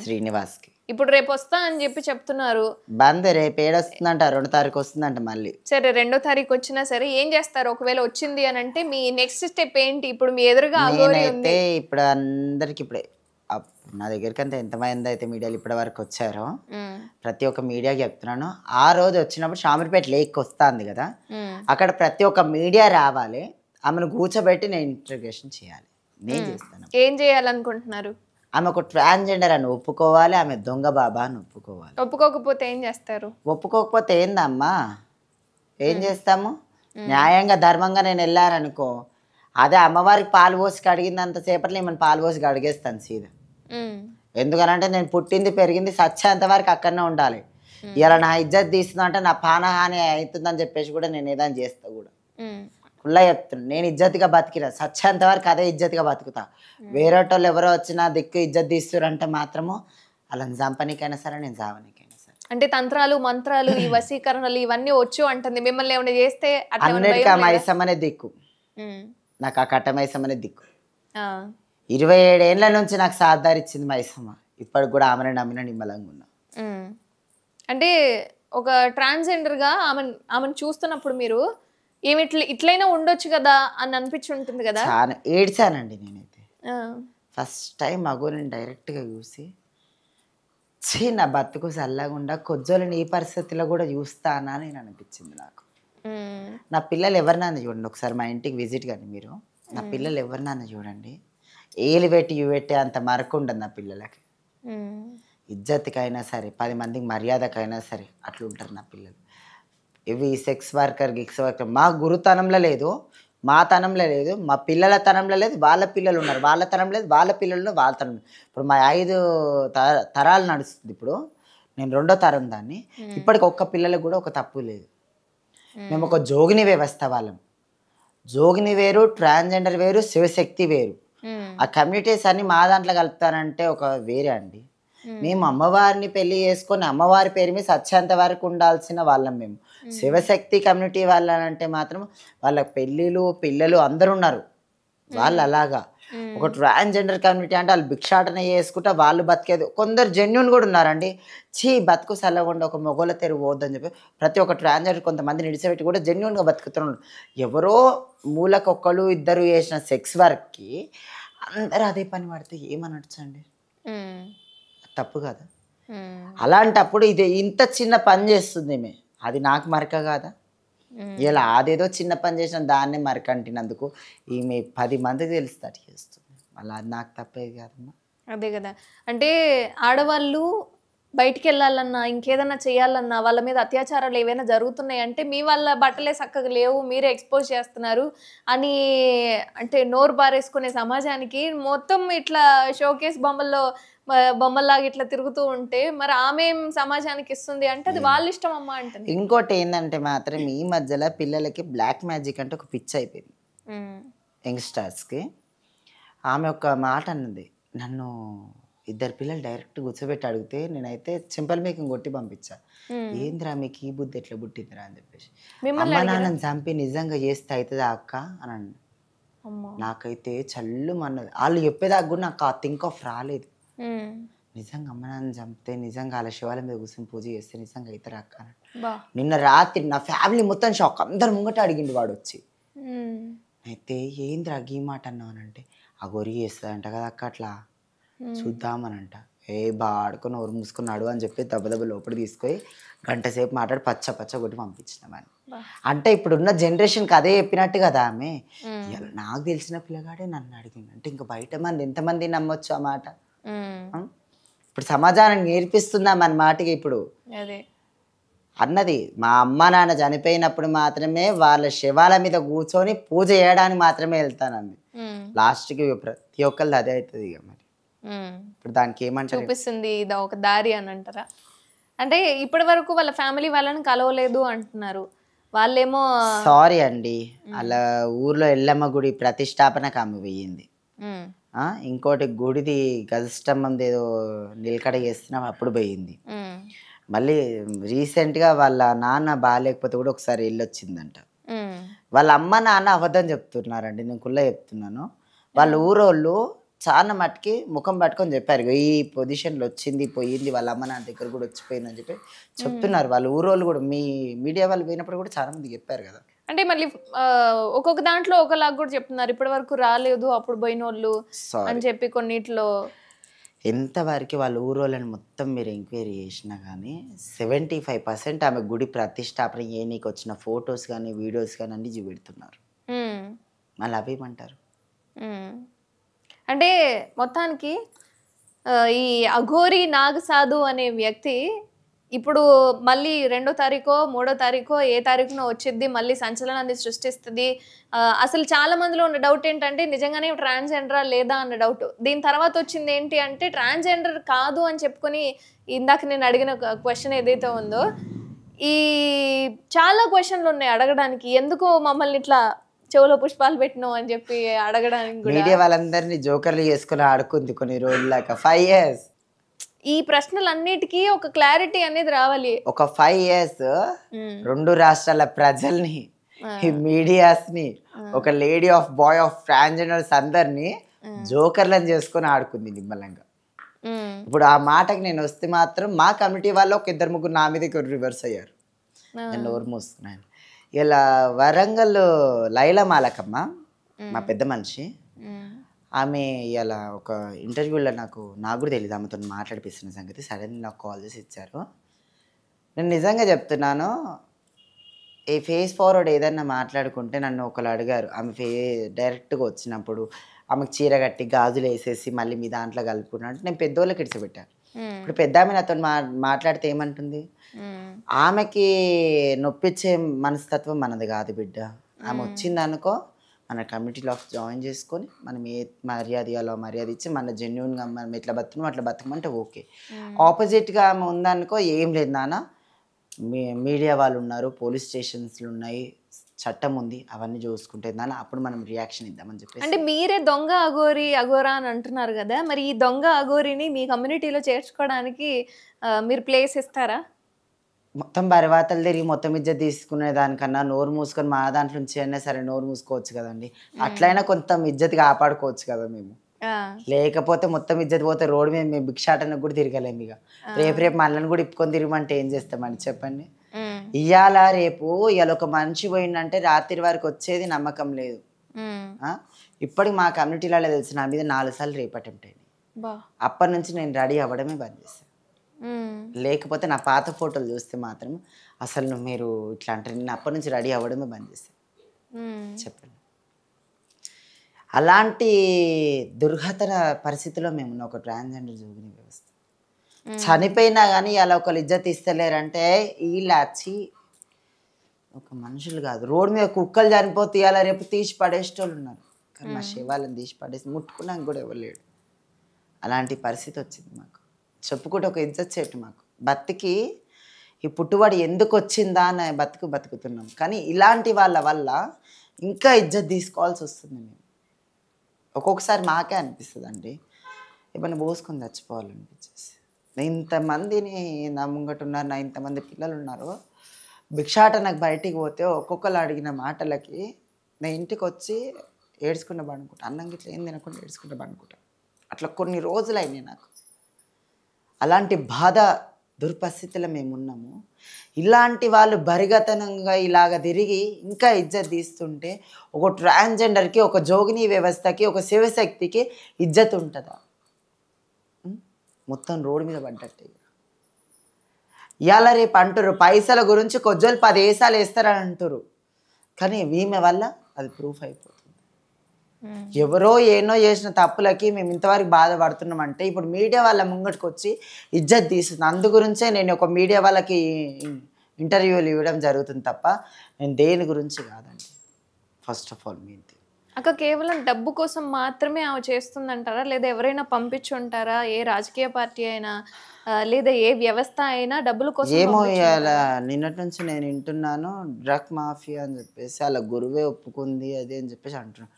Speaker 1: శ్రీనివాస్కి.
Speaker 2: ఇప్పుడు రేపు వస్తా అని చెప్పి చెప్తున్నారు.
Speaker 1: బంద్. రేపు ఏడొస్తుందంట, 2వ తారీఖు వస్తుందంట మళ్ళీ.
Speaker 2: సరే 2వ తారీఖు వచ్చినా సరే ఏం చేస్తారు ఒకవేళ వచ్చింది అని అంటే? మీ నెక్స్ట్ స్టెప్ ఏంటి? ఇప్పుడు మీ ఎదురుగా అఘోరి ఉంది.
Speaker 1: నేనైతే ఇప్పుడు అందరికి ఇప్పుడే నా దగ్గరికి అంతా ఎంతమంది అయితే మీడియాలు ఇప్పటి వరకు వచ్చారో ప్రతి ఒక్క మీడియాకి చెప్తున్నాను, ఆ రోజు వచ్చినప్పుడు షామీర్పేట లేక్ వస్తుంది కదా, అక్కడ ప్రతి ఒక్క మీడియా రావాలి, ఆమెను కూర్చోబెట్టి నేను ఇంటర్వ్యూషన్ చేయాలి. నేను చేస్తాను.
Speaker 2: ఏం చేయాలనుకుంటున్నారు?
Speaker 1: ఆమె ఒక ట్రాన్స్జెండర్ అని ఒప్పుకోవాలి, ఆమె దొంగ బాబా అని ఒప్పుకోవాలి.
Speaker 2: ఒప్పుకోకపోతే ఏం చేస్తారు?
Speaker 1: ఒప్పుకోకపోతే ఏందమ్మా, ఏం చేస్తాము? న్యాయంగా ధర్మంగా నేను వెళ్ళాననుకో, అదే అమ్మవారికి పాలు పోసి కడిగిందంతసేపట్లో ఏమైనా పాలు పోసి కడిగేస్తాను సీదా. ఎందుకనంటే నేను పుట్టింది పెరిగింది సచ్చేంత వరకు అక్కడనే ఉండాలి. ఇలా నా ఇజ్జత్ తీస్తుందా అంటే నా పానహాని అవుతుందని చెప్పేసి కూడా నేను ఏదైనా చేస్తా కూడా. ఫుల్లా చెప్తున్నాను, నేను ఇజ్జత్గా బతికిరా, సచ్చేంత వరకు అదే ఇజ్జత్గా బతుకుతా. వేరే వాళ్ళు ఎవరో వచ్చినా దిక్కు ఇజ్జత్ తీస్తురంటే మాత్రము అలా చంపనీకైనా సరే, నేను చావనీకైనా సరే.
Speaker 2: అంటే తంత్రాలు మంత్రాలు ఈ వశీకరణలు ఇవన్నీ వచ్చు అంటుంది. మిమ్మల్ని ఏమైనా చేస్తే
Speaker 1: అన్నిటికీ ఆ మైసమ్మనే దిక్కు. నాకు ఆ కట్ట మైసమ్మనే దిక్కు. 27 ఏళ్ళ నుంచి నాకు సాధారిచ్చింది మైసమ్మ. ఇప్పటికి కూడా ఆమెను నమ్మిన నిమ్మలంగా ఉన్నా.
Speaker 2: అంటే ఒక ట్రాన్స్జెండర్ గా ఆమెను చూస్తున్నప్పుడు మీరు ఏమి ఇట్లయినా ఉండొచ్చు కదా అని అనిపించి ఉంటుంది కదా?
Speaker 1: చాలా ఏడ్చానండి నేనైతే. ఫస్ట్ టైం మగోని డైరెక్ట్గా చూసి నా బతుకు చల్లకుండా కొజ్జోలని ఈ పరిస్థితిలో కూడా చూస్తానా అని అనిపించింది నాకు. నా పిల్లలు ఎవరినైనా చూడండి, ఒకసారి మా ఇంటికి విజిట్ కానీ మీరు, నా పిల్లలు ఎవరినైనా చూడండి, ఏలు పెట్టి ఇవి పెట్టే అంత మరకు ఉండదు నా పిల్లలకి. ఇజ్జత్కైనా సరే, 10 మందికి మర్యాదకైనా సరే అట్లా ఉంటారు నా పిల్లలు. ఇవి సెక్స్ వర్కర్ గిక్స్ వర్కర్ మా గురుతనంలో లేదు, మా తనంలో లేదు, మా పిల్లల తనంలో లేదు, వాళ్ళ పిల్లలు ఉన్నారు, వాళ్ళ తనం లేదు, వాళ్ళ పిల్లలు వాళ్ళ తనం. ఇప్పుడు మా 5 తరాలు నడుస్తుంది. ఇప్పుడు నేను 2వ తరం దాన్ని. ఇప్పటికి ఒక్క పిల్లలకు కూడా ఒక తప్పు లేదు. మేము ఒక జోగిని వ్యవస్థ వాళ్ళం. జోగిని వేరు, ట్రాన్స్జెండర్ వేరు, శివశక్తి వేరు. ఆ కమ్యూనిటీస్ అన్ని మా దాంట్లో కలుపుతానంటే ఒక వేరే అండి. మేము అమ్మవారిని పెళ్లి చేసుకొని అమ్మవారి పేరు మీద సచ్చేంత వరకు ఉండాల్సిన వాళ్ళం మేము. శివశక్తి కమ్యూనిటీ వాళ్ళనంటే మాత్రం వాళ్ళ పెళ్ళిళ్ళు పిల్లలు అందరు ఉన్నారు వాళ్ళు. అలాగా ఒక ట్రాన్స్జెండర్ కమ్యూనిటీ అంటే వాళ్ళు భిక్షాటన చేసుకుంటా వాళ్ళు బతికేది. కొందరు జెన్యున్ కూడా ఉన్నారండి. బతుకు సల్లకుండా ఒక మొగోళ్ళ తెరువు పోద్దని చెప్పి ప్రతి ఒక్క ట్రాన్స్జెండర్ కొంతమంది నిడిచిపెట్టి కూడా జెన్యున్గా బతుకుతున్నారు. ఎవరో మూలకొక్కరు ఇద్దరు చేసిన సెక్స్ వర్క్కి అందరూ అదే పని పడితే ఏమనొచ్చండి? తప్పు కదా. అలాంటప్పుడు ఇది ఇంత చిన్న పని చేస్తుంది మే, అది నాకు మరక కాదా? ఇలా అదేదో చిన్న పని చేసిన దాన్నే మరకంటినందుకు ఈమె 10 మందికి తెలుస్తారు చేస్తుంది. అలా అది నాకు తప్పేది కాదమ్మా.
Speaker 2: అదే కదా. అంటే ఆడవాళ్ళు బయటికి వెళ్ళాలన్నా ఇంకేదన్నా చేయాలన్నా వాళ్ళ మీద అత్యాచారాలు ఏవైనా జరుగుతున్నాయి అంటే మీ వాళ్ళ బట్టలే చక్కగా లేవు, మీరే ఎక్స్పోజ్ చేస్తున్నారు అని అంటే నోరు బారేసుకునే సమాజానికి మొత్తం ఇట్లా షోకేస్ బొమ్మల్లాగా ఇట్లా తిరుగుతూ ఉంటే మరి ఆమె సమాజానికి ఇస్తుంది అంటే అది వాళ్ళ ఇష్టం అమ్మా అంటుంది.
Speaker 1: ఇంకోటి ఏంటంటే మాత్రం ఈ మధ్యలో పిల్లలకి బ్లాక్ మ్యాజిక్ అంటే ఒక పిచ్చి అయిపోయింది యంగ్స్టర్స్కి. ఆమె ఒక మాట అన్నది, నన్ను 2 పిల్లలు డైరెక్ట్ కూర్చోబెట్టి అడిగితే నేనైతే చింపల్ మేకం కొట్టి పంపించా. ఏంద్రా మీకు ఈ బుద్ధి ఎట్లా పుట్టిందిరా అని చెప్పేసి. అమ్మ నాన్నని చంపి నిజంగా చేస్తే అవుతుందా అక్క అని అన్న. నాకైతే చల్లు అన్నది. వాళ్ళు చెప్పేదాకా కూడా నాకు ఆ థింక్ ఆఫ్ రాలేదు. నిజంగా అమ్మ నాన్న చంపితే నిజంగా వాళ్ళ శివాలయం మీద కూర్చొని పూజ చేస్తే నిజంగా అవుతారా అక్క అని. నిన్న రాత్రి నా ఫ్యామిలీ మొత్తం షాక్. అందరు ముంగట అడిగిండు వాడు వచ్చి. అయితే ఏంద్రా గీ మాట అన్నావనంటే ఆ గొరి చేస్తుందంట కదా అక్క, అట్లా చూద్దామనంట. బాడుకొని ఊరు మూసుకున్నాడు అని చెప్పి దెబ్బ లోపలి తీసుకొని 1 గంట సేపు మాట్లాడి పచ్చ కొట్టి పంపించినామని. అంటే ఇప్పుడున్న జనరేషన్కి అదే చెప్పినట్టు కదా ఆమె. నాకు తెలిసిన పిల్లగాడే నన్ను అడిగింది అంటే ఇంకా బయట మంది ఎంతమంది నమ్మొచ్చు ఆ మాట? ఇప్పుడు సమాజానికి నేర్పిస్తుందా మన మాటకి? ఇప్పుడు అన్నది మా అమ్మ నాన్న చనిపోయినప్పుడు మాత్రమే వాళ్ళ శవాల మీద కూర్చొని పూజ చేయడానికి మాత్రమే వెళ్తానంది. లాస్ట్కి ప్రతి ఒక్కరిది అదే అవుతుంది. ఇక మరి ఇప్పుడు దానికి ఏమంటారు?
Speaker 2: చూపిస్తుంది ఇది ఒక దారి అని అంటారా? అంటే ఇప్పటి వరకు వాళ్ళ ఫ్యామిలీ వాళ్ళని కలవలేదు అంటున్నారు వాళ్ళేమో.
Speaker 1: సారీ అండి, అలా ఊర్లో ఎల్లమ్మ గుడి ప్రతిష్టాపనకు ఆమె పోయింది. ఇంకోటి గుడిది గజస్తంభం ఏదో నిలకడ చేస్తున్నాం అప్పుడు పోయింది. మళ్ళీ రీసెంట్గా వాళ్ళ నాన్న బాగాలేకపోతే కూడా ఒకసారి వెళ్ళొచ్చిందంట. వాళ్ళ అమ్మ నాన్న అబద్ధం చెప్తున్నారండి, నేను కుల్ల చెప్తున్నాను. వాళ్ళ ఊరోళ్ళు చాలా మట్టుకి ముఖం పట్టుకొని చెప్పారు, "ఇగో ఈ పొజిషన్లో వచ్చింది పోయింది, వాళ్ళ అమ్మ నాన్న దగ్గర కూడా వచ్చిపోయింది" అని చెప్పి చెప్తున్నారు. వాళ్ళ ఊరోళ్ళు కూడా మీ మీడియా వాళ్ళు పోయినప్పుడు కూడా చాలా మంది చెప్పారు కదా.
Speaker 2: అంటే మళ్ళీ ఒక్కొక్క దాంట్లో ఒకలాగా కూడా చెప్తున్నారు, ఇప్పటి వరకు రాలేదు అప్పుడు పోయినోళ్ళు
Speaker 1: సారీ,
Speaker 2: అని చెప్పి కొన్నిట్లో.
Speaker 1: ఎంతవరకు వాళ్ళ ఊరోళ్ళని మొత్తం మీరు ఎంక్వైరీ చేసినా కానీ 75% ఆమె గుడి ప్రతిష్టాపన నీకు వచ్చిన ఫొటోస్ కానీ వీడియోస్ కానీ అన్ని చూపెడుతున్నారు.
Speaker 2: ఉమ్,
Speaker 1: మళ్ళీ అవేమంటారు?
Speaker 2: ఉమ్. అంటే మొత్తానికి ఈ అఘోరి నాగసాధు అనే వ్యక్తి ఇప్పుడు మళ్ళీ 2వ తారీఖో 3వ తారీఖో ఏ తారీఖునో వచ్చిద్ది, మళ్ళీ సంచలనాన్ని సృష్టిస్తుంది. అసలు చాలా మందిలో ఉన్న డౌట్ ఏంటంటే నిజంగానే ట్రాన్స్జెండరా లేదా అన్న డౌట్. దీని తర్వాత వచ్చింది ఏంటి అంటే ట్రాన్స్జెండర్ కాదు అని చెప్పుకొని, ఇందాక నేను అడిగిన క్వశ్చన్ ఏదైతే ఉందో, ఈ చాలా క్వశ్చన్లు ఉన్నాయి అడగడానికి. ఎందుకు మమ్మల్ని ఇట్లా చెవులో పుష్పాలు పెట్టినావు అని చెప్పి అడగడానికి కూడా.
Speaker 1: మీడియా వాళ్ళందరినీ జోకర్లు చేసుకుని ఆడుకుంది కొన్ని రోజులాక 5 years.
Speaker 2: ఈ ప్రశ్నలన్నిటికీ ఒక క్లారిటీ అనేది రావాలి.
Speaker 1: ఒక 5 years 2 రాష్ట్రాల ప్రజల్ని, ఈ మీడియాస్ని, ఒక lady of boy of transgenders అందరినీ జోకర్లను చేసుకొని ఆడుకుంది నిమ్మలంగా. ఇప్పుడు ఆ మాటకి నేను వస్తే మాత్రం మా కమిటీ వాళ్ళు ఒక 2-3 నా మీద రివర్స్ అయ్యారు. నేను నోరు మూసుకున్నాను. ఇలా వరంగల్ లైలా మాలకమ్మ, మా పెద్ద మనిషి, ఆమె ఇలా ఒక ఇంటర్వ్యూలో నాకు కూడా తెలియదు ఆమెతో మాట్లాడిపిస్తున్న సంగతి. సడన్గా నాకు కాల్ చేసి ఇచ్చారు. నేను నిజంగా చెప్తున్నాను, ఈ ఫేస్ ఫార్వర్డ్ ఏదన్నా మాట్లాడుకుంటే నన్ను ఒకరు అడిగారు, ఆమె డైరెక్ట్గా వచ్చినప్పుడు ఆమెకు చీర కట్టి గాజులు వేసేసి మళ్ళీ మీ దాంట్లో కలుపుకున్నట్టు నేను పెద్దోళ్ళకి ఇడిచిపెట్టాను. ఇప్పుడు పెద్ద ఆమె నాతో మాట్లాడితే ఏమంటుంది, ఆమెకి నొప్పించే మనస్తత్వం మనది కాదు బిడ్డ. ఆమె వచ్చిందనుకో మన కమిటీలో జాయిన్ చేసుకొని మనం ఏ మర్యాద ఇవ్వాలో మర్యాద ఇచ్చి మన జెన్యున్గా మనం ఎట్లా బతుకున్నాం అట్లా బతకమంటే ఓకే. ఆపోజిట్గా ఆమె ఉందనుకో, ఏం లేదు నాన్న, మీడియా వాళ్ళు ఉన్నారు, పోలీస్ స్టేషన్స్లు ఉన్నాయి, చట్టం ఉంది, అవన్నీ చూసుకుంటే నాన్న అప్పుడు మనం రియాక్షన్ ఇద్దామని చెప్పేసి.
Speaker 2: అంటే మీరే దొంగ అఘోరా అని అంటున్నారు కదా, మరి ఈ దొంగ అఘోరిని మీ కమ్యూనిటీలో చేర్చుకోవడానికి మీరు ప్లేస్ ఇస్తారా?
Speaker 1: మొత్తం బరివాతలు తిరిగి మొత్తం ఇజ్జత్ తీసుకునే దానికన్నా నోరు మూసుకొని మా దాంట్లో నుంచి అయినా సరే నోరు మూసుకోవచ్చు కదండి. అట్లయినా కొంత ఇజ్జత్ కాపాడుకోవచ్చు కదా మేము. లేకపోతే మొత్తం ఇజ్జత్ పోతే రోడ్డు మీద మేము భిక్షాటనకు కూడా తిరగలేము. ఇక రేపు మనల్ని కూడా ఇప్పుకొని తిరగమంటే ఏం చేస్తామండి చెప్పండి. ఇవాళ ఒక మనిషి పోయిందంటే రాత్రి వరకు వచ్చేది నమ్మకం లేదు. ఇప్పటికి మా కమ్యూనిటీలలో తెలిసిన నా మీద 4 సార్లు రేప్ అటెంప్ట్ అయింది. అప్పటి నుంచి నేను రెడీ అవ్వడమే బంద్ చేశాను. లేకపోతే నా పాత ఫోటోలు చూస్తే మాత్రం అసలు మీరు ఇట్లా అంటారు, నేను అప్పటి నుంచి రెడీ అవ్వడమే బంద్ చేశాను. చెప్పండి, అలాంటి దుర్ఘటన పరిస్థితిలో మేము ఒక ట్రాన్స్జెండర్ జోగిని వ్యవస్థ చనిపోయినా కానీ అలా ఒకళ్ళు ఇజ్జత్ ఇస్తలేరంటే వీళ్ళచ్చి ఒక మనుషులు కాదు. రోడ్డు మీద కుక్కలు చనిపోతే ఇలా రేపు తీసి పడేసేటోళ్ళు ఉన్నారు, కానీ మా శవాలను తీసి పడేసి ముట్టుకున్నాక కూడా ఇవ్వలేడు. అలాంటి పరిస్థితి వచ్చింది మాకు. చెప్పుకుంటే ఒక ఇజ్జత్ చెట్టు మాకు బతికి ఈ పుట్టుబడి ఎందుకు వచ్చిందా అని బతుకుతున్నాం. కానీ ఇలాంటి వాళ్ళ వల్ల ఇంకా ఇజ్జత్ తీసుకోవాల్సి వస్తుంది. మేము ఒక్కొక్కసారి మాకే అనిపిస్తుంది అండి, ఏమైనా పోసుకొని చచ్చిపోవాలనిపించేసి. నేను ఇంతమందిని నా ముంగట ఉన్నారు, నా ఇంతమంది పిల్లలు ఉన్నారు, భిక్షాటనకు బయటికి పోతే ఒక్కొక్కరు అడిగిన మాటలకి నేను ఇంటికి వచ్చి ఏడ్చుకుంటూ పడుకుంటా. అన్నం గిట్ల ఏం తినకుండా ఏడ్చుకుంటూ పడుకుంటా. అట్లా కొన్ని రోజులు అయినాయి నాకు. అలాంటి బాధ దుర్పరిస్థితిలో మేము ఉన్నాము. ఇలాంటి వాళ్ళు బరిగతనంగా ఇలాగ తిరిగి ఇంకా ఇజ్జత్ తీస్తుంటే ఒక ట్రాన్స్జెండర్కి, ఒక జోగిని వ్యవస్థకి, ఒక శివశక్తికి ఇజ్జత్ ఉంటుందా? మొత్తం రోడ్డు మీద పడ్డట్టే. ఇవాళ రేపు అంటారు పైసల గురించి కొజ్జోలు 10 ఏసాలు వేస్తారని అంటారు, కానీ ఈమె వల్ల అది ప్రూఫ్ అయిపోతుంది. ఎవరో ఏనో చేసిన తప్పులకి మేము ఇంతవరకు బాధపడుతున్నామంటే ఇప్పుడు మీడియా వాళ్ళ ముంగటికి వచ్చి ఇజ్జత్ తీస్తుంది. అందు గురించే నేను ఒక మీడియా వాళ్ళకి ఇంటర్వ్యూలు ఇవ్వడం జరుగుతుంది తప్ప నేను దేని గురించి కాదండి. ఫస్ట్ ఆఫ్ ఆల్ మీ
Speaker 2: అక్క కేవలం డబ్బు కోసం మాత్రమే ఆమె చేస్తుందంటారా, లేదా ఎవరైనా పంపించి ఉంటారా? ఏ రాజకీయ పార్టీ అయినా లేదా ఏ వ్యవస్థ అయినా డబ్బుల కోసం?
Speaker 1: ఏమో ఇవాళ నిన్నటి నుంచి నేను వింటున్నాను, డ్రగ్ మాఫియా అని చెప్పేసి అలా గురువే ఒప్పుకుంది అది అని చెప్పేసి అంటున్నాను.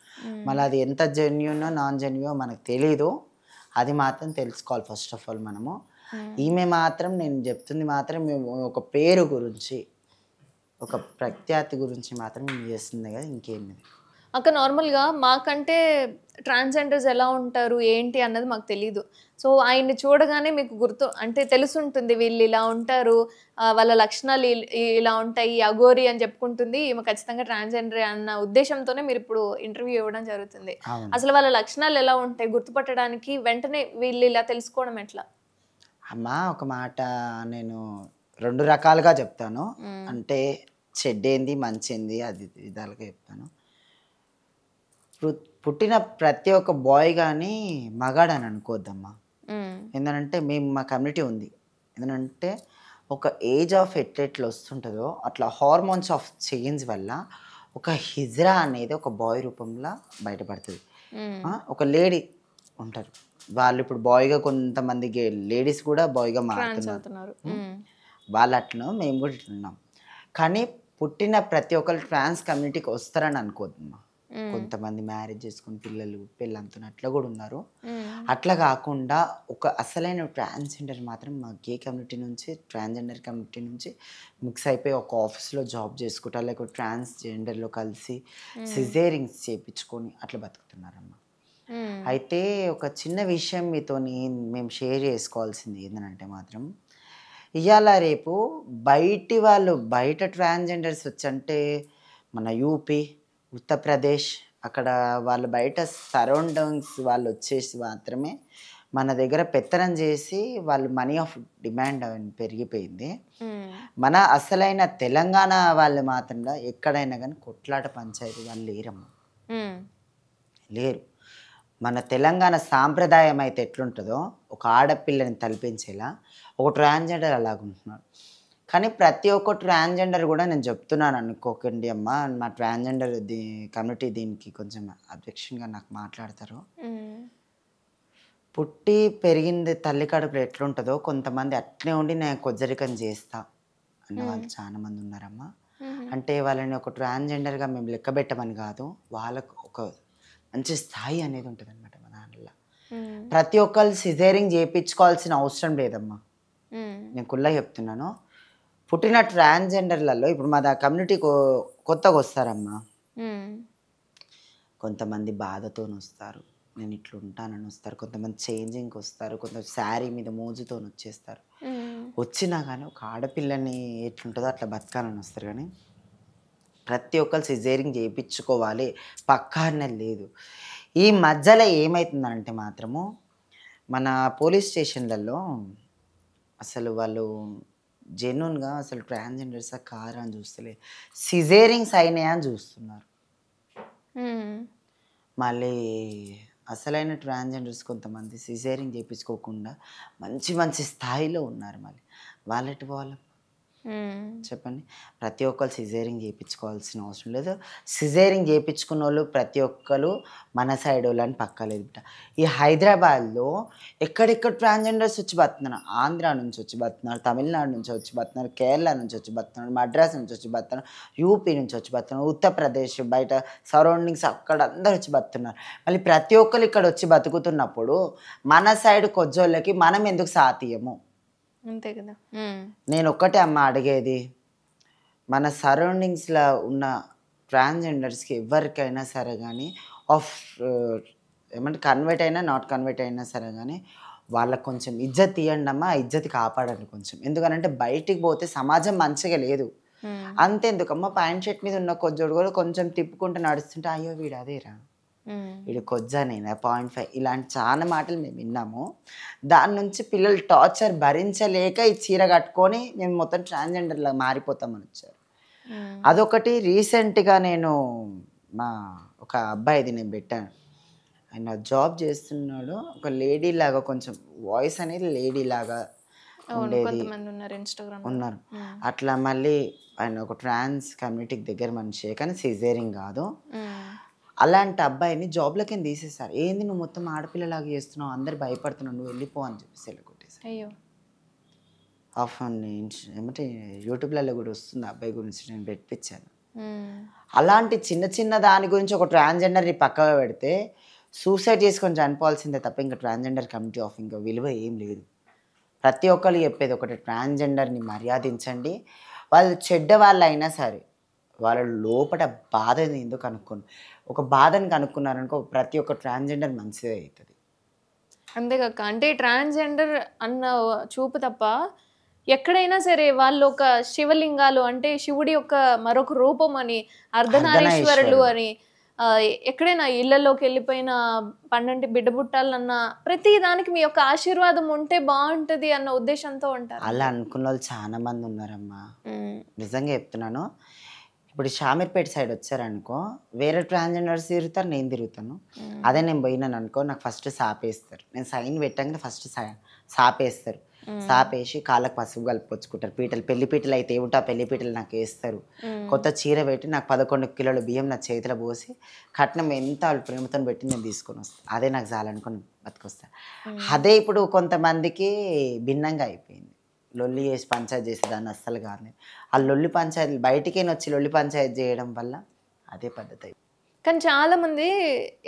Speaker 1: మళ్ళీ అది ఎంత జెన్యూనో నాన్ జెన్యూనో మనకు తెలీదు, అది మాత్రం తెలుసుకోవాలి ఫస్ట్ ఆఫ్ ఆల్ మనము. ఈమె మాత్రం నేను చెప్తుంది మాత్రం మేము ఒక పేరు గురించి, ఒక ప్రఖ్యాతి గురించి మాత్రం చేస్తుంది కదా, ఇంకేమి.
Speaker 2: అక్క నార్మల్‌గా మాకంటే ట్రాన్స్‌జెండర్స్ ఎలా ఉంటారు, ఏంటి అన్నది మాకు తెలీదు. సో, ఆయన్ని చూడగానే మీకు అంటే తెలిసుంటుంది వీళ్ళు ఇలా ఉంటారు, వాళ్ళ లక్షణాలు ఇలా ఉంటాయి, అఘోరి అని చెప్పుకుంటుంది. ఈమె ఖచ్చితంగా ట్రాన్స్‌జెండరే అన్న ఉద్దేశంతోనే మీరిప్పుడు ఇంటర్వ్యూ ఇవ్వడం జరుగుతుంది.
Speaker 1: అవును.
Speaker 2: అసలు వాళ్ళ లక్షణాలు ఎలా ఉంటాయి? గుర్తుపట్టడానికి వెంటనే వీళ్ళు ఇలా తెలుసుకోవడం ఎట్లా?
Speaker 1: అమ్మ ఒక మాట నేను 2 రకాలుగా చెప్తాను.
Speaker 2: హ్మ్.
Speaker 1: అంటే చెడ్డేంది, మంచేంది అది విధాలుగా చెప్తాను. పుట్టిన ప్రతి ఒక్క బాయ్ గాని మగాడని అనుకోవద్దమ్మా.
Speaker 2: హ్మ్.
Speaker 1: ఏందనంటే మేము మా కమ్యూనిటీ ఉంది. ఏందనంటే ఒక ఏజ్ ఆఫ్ ఎట్లెట్లా వస్తుంటదో అట్లా హార్మోన్స్ ఆఫ్ చేంజ్ వల్ల ఒక హిజ్రా అనేది ఒక బాయ్ రూపంలో బయటపడతది.
Speaker 2: హ్మ్.
Speaker 1: ఒక లేడీ ఉంటారు. వాళ్ళు ఇప్పుడు బాయ్‌గా కొంతమంది లేడీస్ కూడా బాయ్‌గా
Speaker 2: ట్రాన్స్
Speaker 1: మారుతున్నారు.
Speaker 2: అవుతున్నారు.
Speaker 1: హ్మ్.
Speaker 2: హ్మ్.
Speaker 1: వాళ్ళు అట్లనో మేము కూడా ఇట్లున్నాం. కానీ పుట్టిన ప్రతి ఒక్కళ్ళు ట్రాన్స్ కమ్యూనిటీకి వస్తారని అనుకోద్దమ్మా.
Speaker 2: హ్మ్.
Speaker 1: కొంతమంది మ్యారేజ్ చేసుకొని పిల్లలు పెళ్ళంతున్న అట్లా కూడా ఉన్నారు.
Speaker 2: హ్మ్.
Speaker 1: అట్లా కాకుండా ఒక అసలైన ట్రాన్స్‌జెండర్ మాత్రం మా గే కమ్యూనిటీ నుంచి, ట్రాన్స్‌జెండర్ కమ్యూనిటీ నుంచి మిక్స్ అయిపోయి ఒక ఆఫీస్‌లో జాబ్ చేసుకుంటా, లేకపోతే ట్రాన్స్‌జెండర్‌లో కలిసి సిజేరింగ్స్ చేపించుకొని అట్లా బతుకుతున్నారమ్మా.
Speaker 2: హ్మ్.
Speaker 1: అయితే ఒక చిన్న విషయం మీతోని మేము షేర్ చేసుకోవాల్సింది ఏందనంటే మాత్రం, ఇయ్యాల రేపు బయటి వాళ్ళు బయట ట్రాన్స్‌జెండర్స్ వచ్చంటే మన యూపీ, ఉత్తరప్రదేశ్ అక్కడ వాళ్ళు బయట సరౌండింగ్స్ వాళ్ళొచ్చేసి మాత్రమే మన దగ్గర పెత్తనం చేసి వాళ్ళు మనీ ఆఫ్ డిమాండ్ అని పెరిగిపోయింది.
Speaker 2: హ్మ్.
Speaker 1: మన అసలైన తెలంగాణ వాళ్ళు మాత్రంగా ఎక్కడైనా గానీ కొట్లాట పంచాయతీ వాళ్ళు లేరమ్మా.
Speaker 2: హ్మ్.
Speaker 1: లేరు. మన తెలంగాణ సాంప్రదాయం అయితే ఎట్లుంటదో, ఒక ఆడపిల్లని తలపించేలా, ఒక ట్రాన్స్‌జెండర్ అలాగుంటున్నాడు. కానీ ప్రతి ఒక్క ట్రాన్స్‌జెండర్ గూడా నేను చెప్తున్నాను అనుకోకండి అమ్మా, మా ట్రాన్స్‌జెండర్ కమ్యూనిటీ దీనికి కొంచెం అబ్జెక్షన్‌గా నాకు మాట్లాడతారు.
Speaker 2: హ్మ్.
Speaker 1: పుట్టి పెరిగింది తల్లి కడుపులో ఎట్లుంటదో, కొంతమంది అట్లే ఉండి నేను కొజ్జరికం చేస్తా అన్న
Speaker 2: హ్మ్.
Speaker 1: వాళ్ళు చాలా మందున్నారమ్మా.
Speaker 2: హుహు.
Speaker 1: అంటే వాళ్ళని ఒక ట్రాన్స్‌జెండర్‌గా మేము లెక్కబెట్టమని గాదు. వాళ్ళకు ఒక మంచి స్థాయి అనేది ఉంటదనమాట మన దాంట్లో.
Speaker 2: హ్మ్.
Speaker 1: ప్రతి ఒక్కళ్ళు సిజేరింగ్ చేపించుకోవాల్సిన అవసరం లేదమ్మా.
Speaker 2: హ్మ్.
Speaker 1: నేను కుల్లా చెప్తున్నాను. పుట్టిన ట్రాన్స్‌జెండర్‌లలో ఇప్పుడు మా కమ్యూనిటీ కొత్తగొస్తారమ్మా.
Speaker 2: హ్మ్.
Speaker 1: కొంతమంది బాధతోనొస్తారు. నేను ఇట్లుంటానని వస్తారు. కొంతమంది చేంజింగ్‌కొస్తారు. కొంతమంది శారీ మీద మోజుతోనొచ్చేస్తారు.
Speaker 2: హ్మ్.
Speaker 1: వచ్చినా గానీ ఒక ఆడపిల్లని ఎట్లుంటదో అట్లా బతకాలని వస్తారు గానీ, ప్రతి ఒక్కళ్ళు సిజేరింగ్ చేపించుకోవాలి పక్కా అన్నది లేదు. ఈ మధ్యలో ఏమైతుందంటే మాత్రము, మన పోలీస్ స్టేషన్‌లలో అసలు వాళ్ళు జెన్యూన్‌గా అసలు ట్రాన్స్‌జెండర్సా కారా అని చూస్తలే. సిజేరింగ్స్ అయినాయా అని చూస్తున్నారు.
Speaker 2: హ్మ్.
Speaker 1: మళ్ళీ అసలైన ట్రాన్స్‌జెండర్స్ కొంతమంది సిజేరింగ్ చేపించుకోకుండా మంచి మంచి స్థాయిలో ఉన్నారు మళ్ళీ. వాళ్ళెటు పోవాలి?
Speaker 2: హ్మ్.
Speaker 1: చెప్పండి. ప్రతి ఒక్కళ్ళు సిజేరింగ్ చేపించుకోవాల్సిన అవసరం లేదు. సిజేరింగ్ చేపించుకున్నోళ్ళు ప్రతి ఒక్కళ్ళు మన సైడోళ్ళని పక్కా లేదు బిడ్డ. ఈ హైదరాబాద్‌లో ఎక్కడెక్కడ ట్రాన్స్‌జెండర్స్ వచ్చి బతుకుతున్నారు. ఆంధ్ర నుంచి వచ్చి బతుకుతున్నారు, తమిళనాడు నుంచి వచ్చి బతుకుతున్నారు, కేరళ నుంచి వచ్చి బతుకుతున్నారు, మద్రాస్ నుంచి వచ్చి బతుకుతున్నారు, యూపీ నుంచి వచ్చి బతుకుతున్నారు, ఉత్తరప్రదేశ్ బయట సరౌండింగ్స్ అక్కడ అందరూ వచ్చి బతుకుతున్నారు. మళ్ళీ ప్రతి ఒక్కళ్ళు ఇక్కడ వచ్చి బతుకుతున్నప్పుడు మన సైడ్ కొజ్జోళ్ళకి మనం ఎందుకు సాతియము?
Speaker 2: అంతే కదా! హ్మ్.
Speaker 1: నేనొక్కటే అమ్మా అడిగేది. మన సరౌండింగ్స్‌లో ఉన్న ట్రాన్స్‌జెండర్స్‌కి ఎవ్వరికైనా సరే గానీ ఆఫ్ ఆహ్, ఏమంటే కన్వర్ట్ అయినా, నాట్ కన్వర్ట్ అయినా సరే గానీ, వాళ్ళకి కొంచెం ఇజ్జత్ ఇయ్యండమ్మా. ఆ ఇజ్జత్ కాపాడండి కొంచెం. ఎందుకనంటే బయటికి పోతే సమాజం మంచిగా లేదు.
Speaker 2: హ్మ్.
Speaker 1: అంతెందుకమ్మా ప్యాంట్ షర్ట్ మీద ఉన్న కొజ్జోడు గూడా కొంచెం తిప్పుకుంటూ నడుస్తుంటే, అయ్యో! వీడు అదేరా.
Speaker 2: హ్మ్.
Speaker 1: వీడు కొజ్జానేనా 0.5 ఇలాంటి చాలా మాటలు మేము విన్నాము. దాని నుంచి పిల్లలు టార్చర్ భరించలేక ఈ చీర కట్టుకొని మేము మొత్తం ట్రాన్స్‌జెండర్‌లా మారిపోతామనొచ్చారు.
Speaker 2: హ్మ్.
Speaker 1: అదొకటి రీసెంట్‌గా నేను మా ఒక అబ్బాయిది నేను పెట్టాను. ఆయన జాబ్ చేస్తున్నాడు. ఒక లేడీలాగా కొంచెం వాయిస్ అనేది లేడీలాగా
Speaker 2: అవును.
Speaker 1: ఉండేది
Speaker 2: కొంతమందున్నారు ఇన్‌స్టాగ్రామ్‌లో.
Speaker 1: ఉన్నారు.
Speaker 2: హ్మ్.
Speaker 1: అట్లా మళ్ళీ ఆయన ఒక ట్రాన్స్ కమ్యూనిటీకి దగ్గర మనిషే కానీ సిజేరింగ్ గాదు.
Speaker 2: హ్మ్.
Speaker 1: అలాంటి అబ్బాయిని జాబ్‌లోకెళ్ళి తీసేసారు. "ఏంది నువ్వు మొత్తం ఆడపిల్లలాగా చేస్తున్నావు, అందరూ భయపడుతున్నారు, నువ్వు వెళ్ళిపో" అని చెప్పేసి ఎల్లగొట్టేసారు.
Speaker 2: అయ్యో!
Speaker 1: ఏమంటే యూట్యూబ్‌లలో గూడా వస్తుంది ఆ అబ్బాయి గురించి నేను పెట్టిపిచ్చాను.
Speaker 2: హ్మ్.
Speaker 1: అలాంటి చిన్న చిన్న దాని గురించి ఒక ట్రాన్స్‌జెండర్‌ని పక్కన పెడితే, సూసైడ్ చేసుకొని చనిపోవాల్సిందే తప్ప ఇంక ట్రాన్స్‌జెండర్ కమ్యూనిటీ ఆఫ్ ఇంక విలువ ఏం లేదు. ప్రతి ఒక్కళ్ళు చెప్పేది ఒకటే ట్రాన్స్‌జెండర్‌ని మర్యాదించండి. వాళ్ళు చెడ్డవాళ్ళైనా సరే, వాళ్ళ లోపల బాధ ఏందో కనుక్కోను. ఒక బాధని కనుక్కున్నారనుకో ప్రతి ఒక్క ట్రాన్స్‌జెండర్ మంచిదే అయితది.
Speaker 2: అంతేగాక అంటే ట్రాన్స్‌జెండర్ అన్న చూపు తప్ప ఎక్కడైనా సరే వాళ్ళు ఒక శివలింగాలు అంటే శివుడి యొక్క మరొక రూపం అని, అర్ధనారీశ్వరులు
Speaker 1: అర్ధనారీశ్వరుడు.
Speaker 2: అని ఎక్కడైనా ఇళ్లలోకెళ్ళిపోయిన పండంటి బిడ్డ పుట్టాలన్నా ప్రతి దానికి మీ యొక్క ఆశీర్వాదం ఉంటే బావుంటది అన్న ఉద్దేశంతో ఉంటారు.
Speaker 1: అలా అనుకున్నోళ్ళు చాలా మందున్నారమ్మా.
Speaker 2: హ్మ్.
Speaker 1: నిజంగా చెప్తున్నాను. ఇప్పుడు షామీర్పేట సైడ్ వచ్చారనుకో, వేరే ట్రాన్స్‌జెండర్స్ తిరుగుతారు, నేను తిరుగుతాను. అదే నేను పోయినాననుకో నాకు ఫస్ట్ సాపేస్తారు. నేను సైన్ పెట్టంగానే ఫస్ట్ సాపేస్తారు. సాపేసి కాళ్ళకి పసుపు కలుపుకొచ్చుకుంటారు. పెళ్లి పీటలు అయితే ఏమిటో ఆ పెళ్లి పీటలు నాకేస్తారు. కొత్త చీర పెట్టి నాకు 11 కిలోల బియ్యం నా చేతిలో పోసి కట్నం ఎంత వాళ్ళు ప్రేమతోని పెట్టి నేను తీసుకొని వస్తాను. అదే నాకు చాలనుకొని బతికొస్తా. అదే ఇప్పుడు కొంతమందికి భిన్నంగా అయిపోయింది. లొల్లి చేసి పంచాయతీ చేసేదాన్ని అస్సలు కాదు నేను. ఆ లొల్లి పంచాయతీలు బయటికేనొచ్చి లొల్లి పంచాయతీ చేయడం వల్ల అదే పద్ధతి.
Speaker 2: కానీ చాలామంది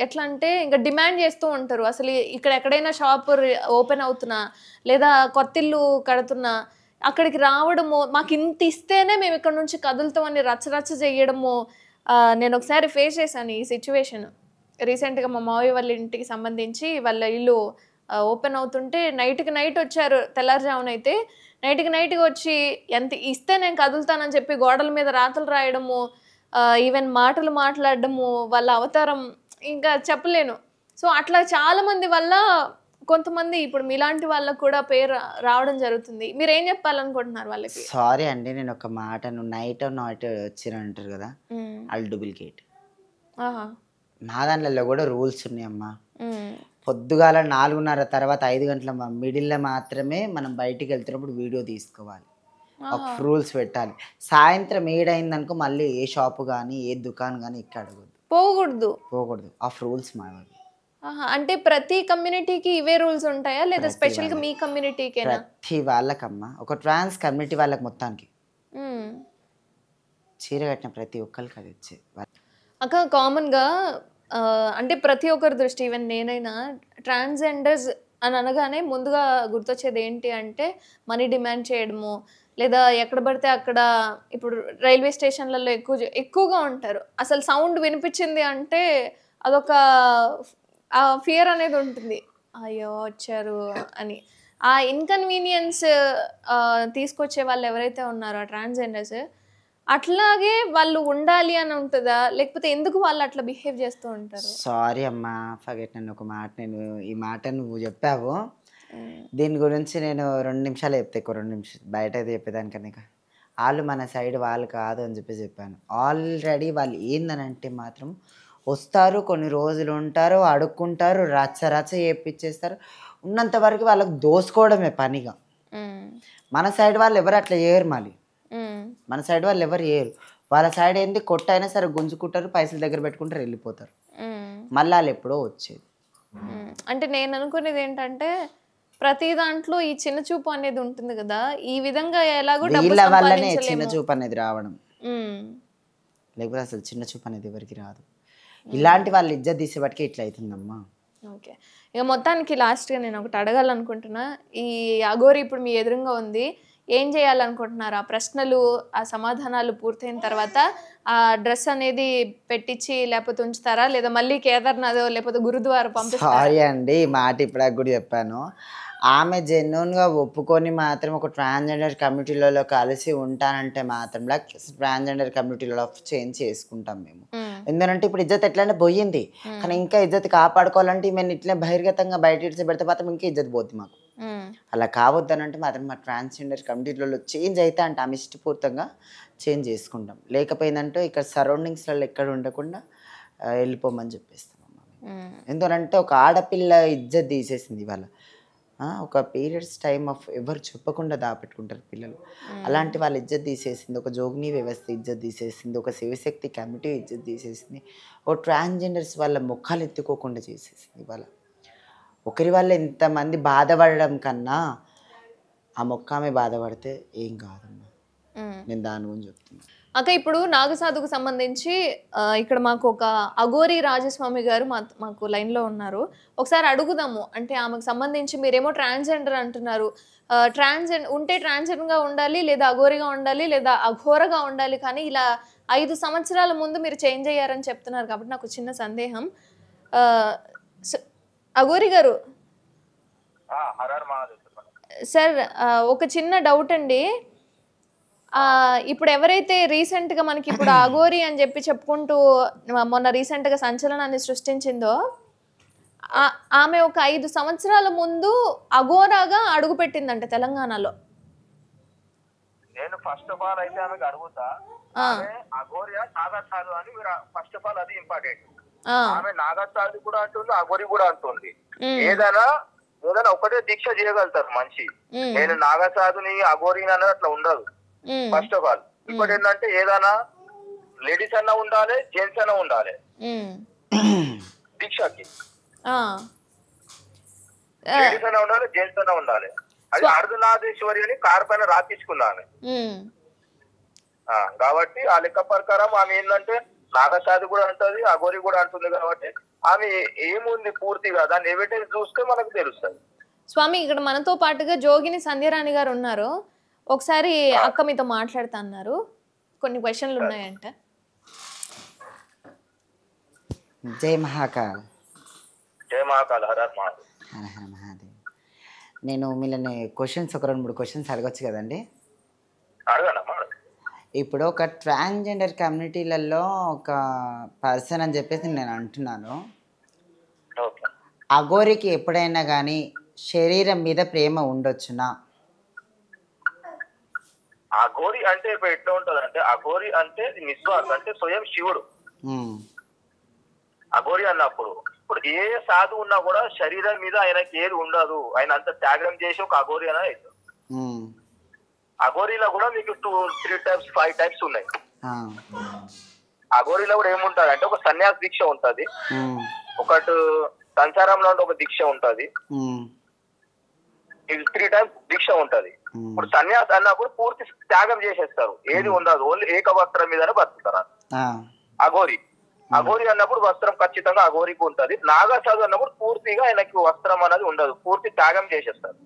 Speaker 2: ఎట్లా అంటే ఇంకా డిమాండ్ చేస్తూ ఉంటారు. అసలు ఇక్కడ ఎక్కడైనా షాప్ ఓపెన్ అవుతున్నా, లేదా కొత్తిల్లు కడుతున్నా, అక్కడికి రావడము, మాకు ఇంత ఇస్తేనే మేము ఇక్కడ నుంచి కదులుతామని రచ్చ రచ్చ చేయడము. నేను ఒకసారి ఫేస్ చేశాను ఈ సిచ్యువేషన్. రీసెంట్‌గా మా మావయ్య వాళ్ళ ఇంటికి సంబంధించి వాళ్ళ ఇల్లు ఓపెన్ అవుతుంటే నైట్‌కి నైట్ వచ్చారు. తెల్లారుజామునైతే నైట్‌కి నైట్‌గా వచ్చి ఎంత ఇస్తే నేను కదులుతానని చెప్పి గోడల మీద రాతలు రాయడము. ఈవెన్ మాటలు మాట్లాడడము, వాళ్ళ అవతారం ఇంకా చెప్పలేను. సో, అట్లా చాలామంది వల్ల కొంతమంది ఇప్పుడు మీలాంటి వాళ్ళకి కూడా పేరు రావడం జరుగుతుంది. మీరేం చెప్పాలనుకుంటున్నారు వాళ్ళకి?
Speaker 1: సారీ అండి నేను ఒక మాట నైట్ వచ్చిరంటారు కదా,
Speaker 2: హ్మ్.
Speaker 1: వాళ్ళు డూప్లికేట్.
Speaker 2: ఆహా!
Speaker 1: మా దాంట్లో కూడా రూల్స్ ఉన్నాయమ్మా.
Speaker 2: హ్మ్.
Speaker 1: పొద్దుగాల 4:30 తర్వాత 5 గంటల మిడిల్‌లో మాత్రమే మనం బయటికి వెళ్తున్నప్పుడు వీడియో తీసుకోవాలి. ఒక
Speaker 2: ఆహా!
Speaker 1: రూల్స్ పెట్టాలి. సాయంత్రం 7 అయిందనుకో మళ్ళీ ఏ షాపు గానీ, ఏ దుకాణం గానీ ఎక్కి అడగొద్దు.
Speaker 2: పోకూడదు.
Speaker 1: పోకూడదు. ఆఫ్ రూల్స్ మావి.
Speaker 2: ఆహా! అంటే ప్రతి కమ్యూనిటీకి ఇవే రూల్స్ ఉంటాయా? లేదా
Speaker 1: ప్రతి
Speaker 2: స్పెషల్‌గా
Speaker 1: వాళ్ళకి.
Speaker 2: మీ కమ్యూనిటీకేనా?
Speaker 1: ప్రతి వాళ్ళకమ్మా. ఒక ట్రాన్స్ కమ్యూనిటీ వాళ్ళకి మొత్తానికి.
Speaker 2: హ్మ్.
Speaker 1: చీర కట్టిన ప్రతి ఒక్కళ్ళకి అది ఇచ్చే.
Speaker 2: అక్క కామన్‌గా అంటే ప్రతి ఒక్కరి దృష్టి ఈవెన్ నేనైనా ట్రాన్స్‌జెండర్స్ అని అనగానే ముందుగా గుర్తొచ్చేది ఏంటి అంటే మనీ డిమాండ్ చేయడము, లేదా ఎక్కడ పడితే అక్కడ ఇప్పుడు రైల్వే స్టేషన్‌లలో ఎక్కువగా ఉంటారు. అసలు సౌండ్ వినిపించింది అంటే అదొక ఫియర్ అనేది ఉంటుంది. అయ్యో! వచ్చారు అని. ఆ ఇన్‌కన్వీనియన్స్ తీసుకొచ్చే వాళ్ళు ఎవరైతే ఉన్నారో ఆ ట్రాన్స్‌జెండర్స్ అట్లాగే వాళ్ళు ఉండాలి అని ఉంటదా? లేకపోతే ఎందుకు వాళ్ళు అట్లా బిహేవ్ చేస్తూ ఉంటారు?
Speaker 1: సారీ అమ్మా. ఫర్గెట్ నన్ను ఒక మాట ఈ మాట నువ్వు చెప్పావు.
Speaker 2: హ్మ్.
Speaker 1: దీని గురించి నేను 2 నిమిషాలు చెప్తా. ఎక్కువ 2 నిమిషాలు బయటైతే చెప్పేదానికన్నా ఇక. ఆళ్ళు మన సైడ్ వాళ్ళు కాదు అని చెప్పాను. ఆల్రెడీ వాళ్ళు ఏందనంటే మాత్రం వస్తారు, కొన్ని రోజులు ఉంటారు, అడుక్కుంటారు, రచ్చ రచ్చ చేపిచ్చేస్తారు. ఉన్నంత వరకు వాళ్ళకి దోసుకోవడమే పనిగా.
Speaker 2: హ్మ్.
Speaker 1: మన సైడ్ వాళ్ళు ఎవరు అట్లా చేయరు మళ్ళీ.
Speaker 2: హ్మ్.
Speaker 1: మన సైడ్ వాళ్ళు ఎవరు చేయరు. వాళ్ళ సైడ్ ఏంది కొట్టయినా సరే గుంజుకుంటారు, పైసలు దగ్గర పెట్టుకుంటారు, వెళ్ళిపోతారు.
Speaker 2: హ్మ్.
Speaker 1: మళ్ళీ ఆళ్ళెప్పుడో వచ్చేది.
Speaker 2: హ్మ్. అంటే నేను అనుకునేదేంటంటే ప్రతి దాంట్లో ఈ చిన్న చూపు అనేది ఉంటుంది గదా! ఈ విధంగా ఎలాగో డబ్బు
Speaker 1: వీళ్ళ వల్లనే చిన్న
Speaker 2: సంపాదించలేము.
Speaker 1: చూపు అనేది రావడం.
Speaker 2: హ్మ్.
Speaker 1: లేకపోతే అసలు చిన్న చూపు అనేది ఎవరికి రాదు. ఇలాంటి వాళ్ళు ఇజ్జత్ తీసేపటికే ఇట్లా అవుతుందమ్మా.
Speaker 2: ఓకే. ఇక మొత్తానికి లాస్ట్‌గా నేను ఒకటి అడగాలనుకుంటున్నా. ఈ అఘోరి ఇప్పుడు మీ ఎదురుంగా ఉంది. ఏం చేయాలనుకుంటున్నారు? ఆ ప్రశ్నలు, ఆ సమాధానాలు పూర్తయిన తర్వాత ఆ డ్రెస్ అనేది పెట్టించి లేకపోతే ఉంచుతారా? లేదా మళ్ళీ కేదార్‌నాథో లేకపోతే గురుద్వార పంపిస్తారా?
Speaker 1: సారీ అండి. ఈ మాట ఇప్పటిదాకా కూడా చెప్పాను. ఆమె జెన్యూన్‌గా ఒప్పుకొని మాత్రం ఒక ట్రాన్స్‌జెండర్ కమ్యూనిటీలలో కలిసి ఉంటానంటే మాత్రం ట్రాన్స్‌జెండర్ కమ్యూనిటీలో చేంజ్ చేసుకుంటాం మేము.
Speaker 2: హ్మ్.
Speaker 1: ఎందుకంటే ఇప్పుడు ఇజ్జత్ ఎట్లైనా పోయింది. కానీ ఇంకా ఇజ్జత్ కాపాడుకోవాలంటే ఈమెను ఇట్లే బహిర్గతంగా బయట ఇడిచిపెడితే మాత్రం ఇంకా ఇజ్జత్ పోద్ది మాకు.
Speaker 2: హ్మ్.
Speaker 1: అలా కావద్దనంటే మాత్రం మా ట్రాన్స్‌జెండర్ కమ్యూనిటీలలో చేంజ్ అయితే అంటే ఆమె ఇష్టపూర్తంగా చేంజ్ చేసుకుంటాం. లేకపోయిందంటే ఇక్కడ సరౌండింగ్స్‌లలో ఎక్కడ ఉండకుండా వెళ్ళిపోమని చెప్పేస్తామమ్మా మేము.
Speaker 2: హ్మ్.
Speaker 1: ఎందుకంటే ఒక ఆడపిల్ల ఇజ్జత్ తీసేసింది ఇవాళ. ఒక పీరియడ్స్ టైమ్ ఆఫ్ ఎవరు చెప్పకుండా దాపెట్టుకుంటారు పిల్లలు. అలాంటి వాళ్ళ ఇజ్జత్ తీసేసింది. ఒక జోగిని వ్యవస్థ ఇజ్జత్ తీసేసింది. ఒక శివశక్తి కమిటీ ఇజ్జత్ తీసేసింది. ఓ ట్రాన్స్‌జెండర్స్ వాళ్ళ మొఖాలు ఎత్తుకోకుండా చేసేసింది ఇవాళ. ఒకరి వల్ల ఇంతమంది బాధపడడం కన్నా ఆ మొక్కామె బాధపడితే ఏం కాదమ్మా.
Speaker 2: హ్మ్.
Speaker 1: నేను దాని గురించి చెప్తున్నా.
Speaker 2: అక్క ఇప్పుడు నాగసాధుకు సంబంధించి ఇక్కడ మాకు ఒక అఘోరి రాజస్వామి గారు మాకు లైన్‌లో ఉన్నారు. ఒకసారి అడుగుదాము. అంటే ఆమెకు సంబంధించి మీరేమో ట్రాన్స్‌జెండర్ అంటున్నారు. ట్రాన్స్‌జెండర్‌గా ఉండాలి, లేదా అఘోరిగా ఉండాలి, లేదా అఘోరగా ఉండాలి. కానీ ఇలా 5 సంవత్సరాల ముందు మీరు చేంజ్ అయ్యారని చెప్తున్నారు కాబట్టి నాకు చిన్న సందేహం. ఆ, అఘోరి గారు సార్, ఒక చిన్న డౌట్ అండి. ఇప్పుడు ఎవరైతే రీసెంట్గా మనకి ఇప్పుడు అఘోరి అని చెప్పి చెప్పుకుంటూ మొన్న రీసెంట్గా సంచలనాన్ని సృష్టించిందో, ఆమె ఒక 5 సంవత్సరాల ముందు అఘోరాగా అడుగు పెట్టిందంట తెలంగాణలో.
Speaker 3: నేను ఫస్ట్ ఆఫ్ ఆల్ అయితే ఆమెకు అడుగుతా, అఘోరియా నాగసాధు అని మీరు ఫస్ట్ ఆఫ్ ఆల్ అది ఇంపార్టెంట్. ఆమె నాగసాధు కూడా అంటుంది, అఘోరి కూడా అంటుంది. ఏదైనా ఒకటే దీక్ష చేయగలుగుతారు మనిషి. నేను నాగసాధుని అఘోరిని అనేది అట్లా ఉండదు ఫస్ట్ ఆఫ్ ఆల్. ఇంకోటి ఏంటంటే ఏదైనా లేడీస్ అన్నా ఉండాలి, జెంట్స్ అన్నా ఉండాలి దీక్షకి. లేడీస్ అన్నా ఉండాలి, జెంట్స్ అన్నా ఉండాలి. అది అర్ధనాథేశ్వరి అని కారు పైన రాపించుకున్నాను కాబట్టి ఆ లెక్క ప్రకారం ఆమె ఏంటంటే నాగసాధి కూడా అంటది, అఘోరి కూడా అంటుంది. కాబట్టి ఆమె ఏముంది పూర్తిగా దాన్ని ఎవిడెన్స్ చూస్తే మనకు తెలుస్తుంది.
Speaker 2: స్వామి, ఇక్కడ మనతో పాటుగా జోగిని సంధ్యారాణి గారు ఉన్నారు. ఒకసారి అక్క మీతో మాట్లాడుతా అన్నారు, కొన్ని క్వశ్చన్లు ఉన్నాయంట.
Speaker 1: జై మహాకాల్.
Speaker 3: జై మహాకాల్. హర హర
Speaker 1: మహాదేవ్. నేను మిమ్మల్ని క్వశ్చన్స్ ఒక 2-3 క్వశ్చన్స్ అడగచ్చు కదండి?
Speaker 3: అడగనమ్మా.
Speaker 1: ఇప్పుడు ఒక ట్రాన్స్జెండర్ కమ్యూనిటీలలో ఒక పర్సన్ అని చెప్పేసి నేను అంటున్నాను, అఘోరికి ఎప్పుడైనా కానీ శరీరం మీద ప్రేమ ఉండొచ్చునా?
Speaker 3: అఘోరి అంటే ఇప్పుడు ఎట్లా ఉంటది అంటే, అఘోరి అంటే నిస్వార్థ అంటే స్వయం శివుడు. అఘోరి అన్నప్పుడు ఇప్పుడు ఏ సాధు ఉన్నా కూడా శరీరం మీద ఆయనకి ఏది ఉండదు, ఆయన అంత త్యాగం చేసి ఒక అఘోరి అనేది అవుతుంది. అఘోరీలో కూడా మీకు 2-3 టైప్స్ 5 టైప్స్ ఉన్నాయి. అఘోరీలో కూడా ఏముంటది అంటే ఒక సన్యాస దీక్ష ఉంటది, ఒకటి సంసారంలో ఒక దీక్ష ఉంటది, ఇది 3 టైప్స్ దీక్ష ఉంటది. ఇప్పుడు సన్యాస అన్నప్పుడు పూర్తి త్యాగం చేసేస్తారు, ఏది ఉండదు, ఓన్లీ ఏక వస్త్రం మీదనే బతుకుతారు. అఘోరి అఘోరి అన్నప్పుడు వస్త్రం ఖచ్చితంగా అఘోరికి ఉంటది. నాగసాధు అన్నప్పుడు పూర్తిగా ఆయనకి వస్త్రం అనేది ఉండదు, పూర్తి త్యాగం చేసేస్తారు.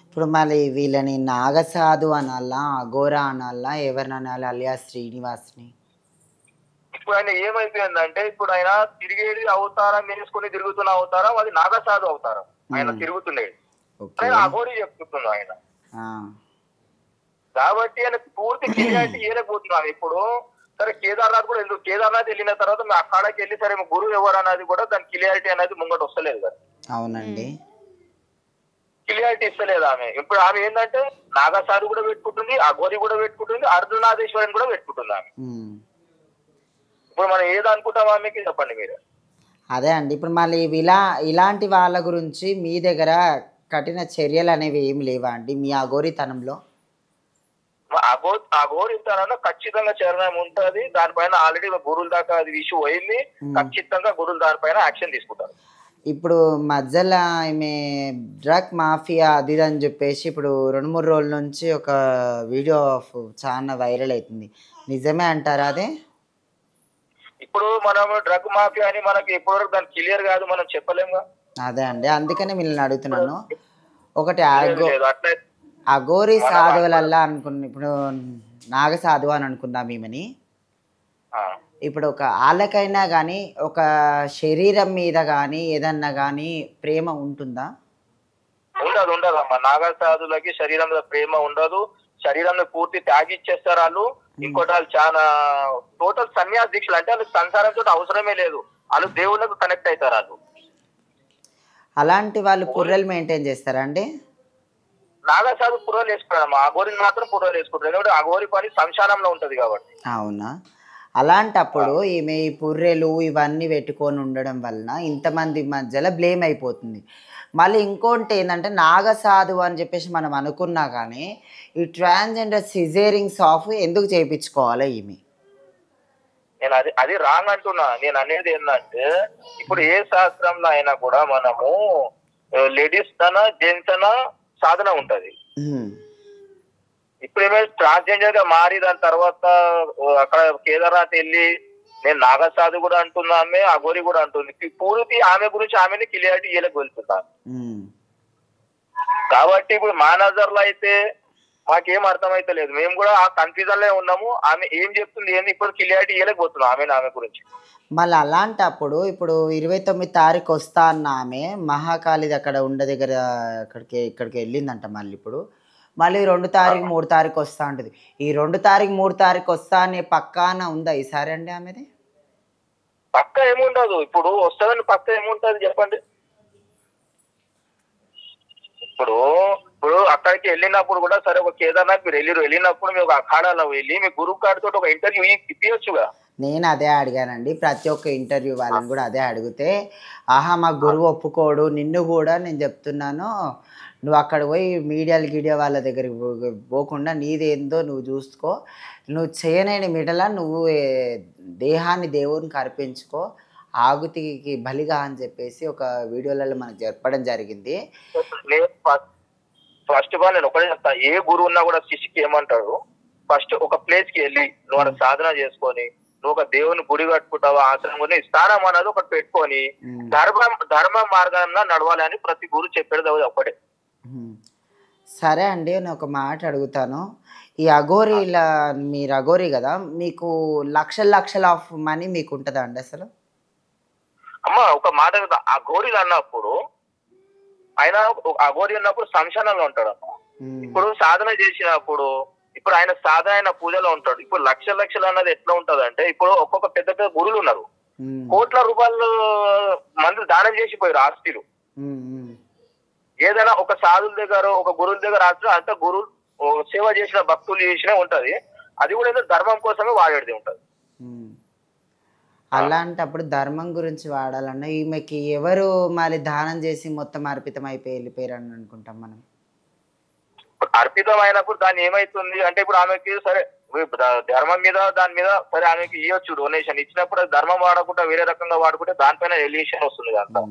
Speaker 1: ఇప్పుడు మళ్ళీ వీళ్ళని నాగసాధు అనాలా, అఘోరా అనాలా, ఎవరిని అనాలి? అలియా శ్రీనివాస్ని.
Speaker 3: ఇప్పుడు ఆయన ఏమైపోయిందంటే ఇప్పుడు ఆయన తిరిగేది అవతారం వేసుకుని తిరుగుతున్న అవతారం అది నాగసాధు అవతారం. ఆయన తిరుగుతుండేది, ఆయన అఘోరి చెప్తున్నాడు ఆయన. కాబట్టి ఆయన పూర్తి క్లియారిటీ ఏలేకపోతున్నాం. ఇప్పుడు సరే కేదార్నాథ్ కూడా ఎందుకు, కేదార్నాథ్ వెళ్ళిన తర్వాత మేము అక్కడికి వెళ్ళి సరే గురువు ఎవరు అనేది కూడా దాని క్లియారిటీ అనేది ముంగట వస్తలేదు కదా.
Speaker 1: అవునండి,
Speaker 3: క్లియారిటీ ఇస్తలేదు ఆమె. ఇప్పుడు ఆమె ఏంటంటే నాగసాధు కూడా పెట్టుకుంటుంది, అఘోరి కూడా పెట్టుకుంటుంది, అర్ధనాథేశ్వరిని కూడా పెట్టుకుంటుంది ఆమె. ఇప్పుడు మనం ఏది అనుకుంటాం ఆమెకి చెప్పండి మీరు.
Speaker 1: అదే అండి, ఇప్పుడు మళ్ళీ ఇలాంటి వాళ్ళ గురించి మీ దగ్గర కఠిన చర్యలు అనేవి ఏమి లేవా అండి మీ అఘోరితనంలో?
Speaker 3: అఘోరితనంలో ఖచ్చితంగా చరణం ఉంటది. దానిపైన ఆల్రెడీ గురువుల దాకా అది ఇష్యూ అయింది. ఖచ్చితంగా గురువులు దానిపైన యాక్షన్ తీసుకుంటారు.
Speaker 1: ఇప్పుడు మధ్యలో ఈమె డ్రగ్ మాఫియా అది అని చెప్పేసి ఇప్పుడు 2-3 రోజుల నుంచి ఒక వీడియో చాలా వైరల్ అవుతుంది, నిజమే అంటారా అదే?
Speaker 3: ఇప్పుడు మనం డ్రగ్ మాఫియా అని మనకి ఎప్పటివరకు దాని క్లియర్ కాదు, మనం చెప్పలేము.
Speaker 1: అదే అండి, అందుకనే మిమ్మల్ని అడుగుతున్నాను. ఒకటి అఘోరి సాధువులల్లా అనుకున్న, ఇప్పుడు నాగ సాధువు అని అనుకుందాం ఈమెని. ఇప్పుడు ఒక వాళ్ళకైనా కానీ ఒక శరీరం మీద కానీ ఏదన్నా కానీ ప్రేమ ఉంటుందా?
Speaker 3: ఉండదమ్మా. నాగ సాధువులకి శరీరం మీద ప్రేమ ఉండదు, శరీరం పూర్తి త్యాగిచ్చేస్తారు వాళ్ళు. ఇంకోటి వాళ్ళు చాలా టోటల్ సన్యాస దీక్షలు, అంటే వాళ్ళకి సంసారంతో అవసరమే లేదు, వాళ్ళు దేవుళ్ళకు కనెక్ట్ అవుతారు వాళ్ళు.
Speaker 1: అలాంటి వాళ్ళు పుర్రెలు మెయింటైన్ చేస్తారా అండి?
Speaker 3: నాగసాధు పుర్రలు వేసుకుంటారమ్మా, అఘోరిని మాత్రం పుర్రలు వేసుకుంటారు, ఎందుకంటే అఘోరి పని సంసారంలో ఉంటది కాబట్టి.
Speaker 1: అవునా? అలాంటప్పుడు ఈమె ఈ పుర్రెలు ఇవన్నీ పెట్టుకొని ఉండడం వలన ఇంతమంది మధ్యలో బ్లేమ్ అయిపోతుంది. మళ్ళీ ఇంకోటి ఏంటంటే నాగసాధు అని చెప్పేసి మనం అనుకున్నా కానీ ఈ ట్రాన్స్జెండర్ సిజేరింగ్స్ ఆఫ్ ఎందుకు చేయించుకోవాలి ఈమె?
Speaker 3: నేను అది రాంగ్ అంటున్నా. నేను అనేది ఏంటంటే ఇప్పుడు ఏ శాస్త్రంలో అయినా కూడా మనము లేడీస్ తన జెంట్స్ అన సాధన ఉంటది. ఇప్పుడు ఏమైనా ట్రాన్స్జెండర్ గా మారి దాని తర్వాత అక్కడ కేదార్నాథ్ వెళ్ళి నేను నాగసాధు కూడా అంటున్నా, ఆమె అఘోరి కూడా అంటుంది, పూర్తి ఆమె గురించి ఆమెని క్లియారిటీ ఇయ్యలేక వెళ్తున్నాను. కాబట్టి ఇప్పుడు మా నజర్లో అయితే మాకేం అర్థమైతే లేదు. మేము కూడా ఆ కన్ఫ్యూజన్ లో ఉన్నాము. ఆమె ఏం చెప్తుంది ఏంది ఇప్పుడు క్లియారిటీ ఇవ్వలేకపోతున్నాం ఆమె గురించి.
Speaker 1: మళ్ళీ అలాంటప్పుడు ఇప్పుడు 29 తారీఖు వస్తా అన్న ఆమె మహాకాళిది అక్కడ ఉండ దగ్గర ఇక్కడికి వెళ్ళిందంట. మళ్ళీ ఇప్పుడు మళ్ళీ 2 తారీఖు 3 తారీఖు వస్తా అంటది. ఈ 2 తారీఖు 3 తారీఖు వస్తా అనే పక్కాన ఉందా ఈసారి అండి ఆమెది?
Speaker 3: పక్క ఏముండదు. ఇప్పుడు వస్తుందని పక్క ఏముంటది చెప్పండి. ఇప్పుడు ఇప్పుడు అక్కడికి వెళ్ళినప్పుడు కూడా సరే ఒక కేదార్నాథ్ మీరు వెళ్ళినప్పుడు మీరు ఒక అఖాడాలో వెళ్ళి మీ గురువు గారితో ఒక ఇంటర్వ్యూ ఇప్పించచ్చుగా.
Speaker 1: నేను అదే అడిగానండి. ప్రతి ఒక్క ఇంటర్వ్యూ వాళ్ళని కూడా అదే అడిగితే, ఆహా మా గురువు ఒప్పుకోడు, నిన్ను కూడా నేను చెప్తున్నాను నువ్వు అక్కడ పోయి మీడియా వాళ్ళ దగ్గరికి పోకుండా నీదేందో నువ్వు చూసుకో, నువ్వు చేయలేని మిడల నువ్వు దేహాన్ని దేవునికి అర్పించుకో, ఆగుతికి బలిగా అని చెప్పేసి ఒక వీడియోలలో మనకు చెప్పడం జరిగింది.
Speaker 3: ఫస్ట్ ఆఫ్ ఆల్ నేను ఒకటే చెప్తా, ఏ గురువు ఉన్నా కూడా శిష్యుకి ఏమంటాడు, ఫస్ట్ ఒక ప్లేస్ కి వెళ్ళి నువ్వు అక్కడ సాధన చేసుకొని నువ్వు ఒక దేవుని గుడి కట్టుకుంటావు, ఆశ్రమం స్థానం అన్నది ఒకటి పెట్టుకొని ధర్మ మార్గంలో నడవాలి అని ప్రతి గురువు చెప్పేది ఒకటే.
Speaker 1: సరే అండి, నేను ఒక మాట అడుగుతాను. ఈ అఘోరీల మీరు అఘోరీ కదా, మీకు లక్షల ఆఫ్ మనీ మీకు ఉంటుందా అండి అసలు?
Speaker 3: అమ్మ ఒక మాట కదా, ఆ గోరీలు అన్నప్పుడు ఆయన అఘోరి ఉన్నప్పుడు సంశనంలో ఉంటాడు. ఇప్పుడు సాధన చేసినప్పుడు ఇప్పుడు ఆయన సాధన అయిన పూజలో ఉంటాడు. ఇప్పుడు లక్షలు అన్నది ఎట్లా ఉంటది అంటే, ఇప్పుడు ఒక్కొక్క పెద్ద పెద్ద గురువులు ఉన్నారు, కోట్ల రూపాయలు మంది దానం చేసిపోయారు ఆస్తిలు. ఏదైనా ఒక సాధుల దగ్గర ఒక గురువుల దగ్గర ఆస్తి అంత గురువు సేవ చేసిన భక్తులు చేసినా ఉంటది. అది కూడా ఏదో ధర్మం కోసమే వాడేది ఉంటది.
Speaker 1: అలాంటప్పుడు ధర్మం గురించి వాడాలన్నా ఈమెకి ఎవరు మళ్ళీ దానం చేసి మొత్తం అర్పితం అయిపోయి వెళ్ళిపోయారు అని అనుకుంటాం మనం.
Speaker 3: అర్పితం అయినప్పుడు దాన్ని ఏమైతుంది అంటే, ఇప్పుడు ఆమెకి సరే ధర్మం మీద దాని మీద సరే ఆమెకి ఇవ్వచ్చు డొనేషన్, ఇచ్చినప్పుడు ధర్మం వాడకుండా వేరే రకంగా వాడుకుంటే దానిపైన ఎలియేషన్ వస్తుంది కదా.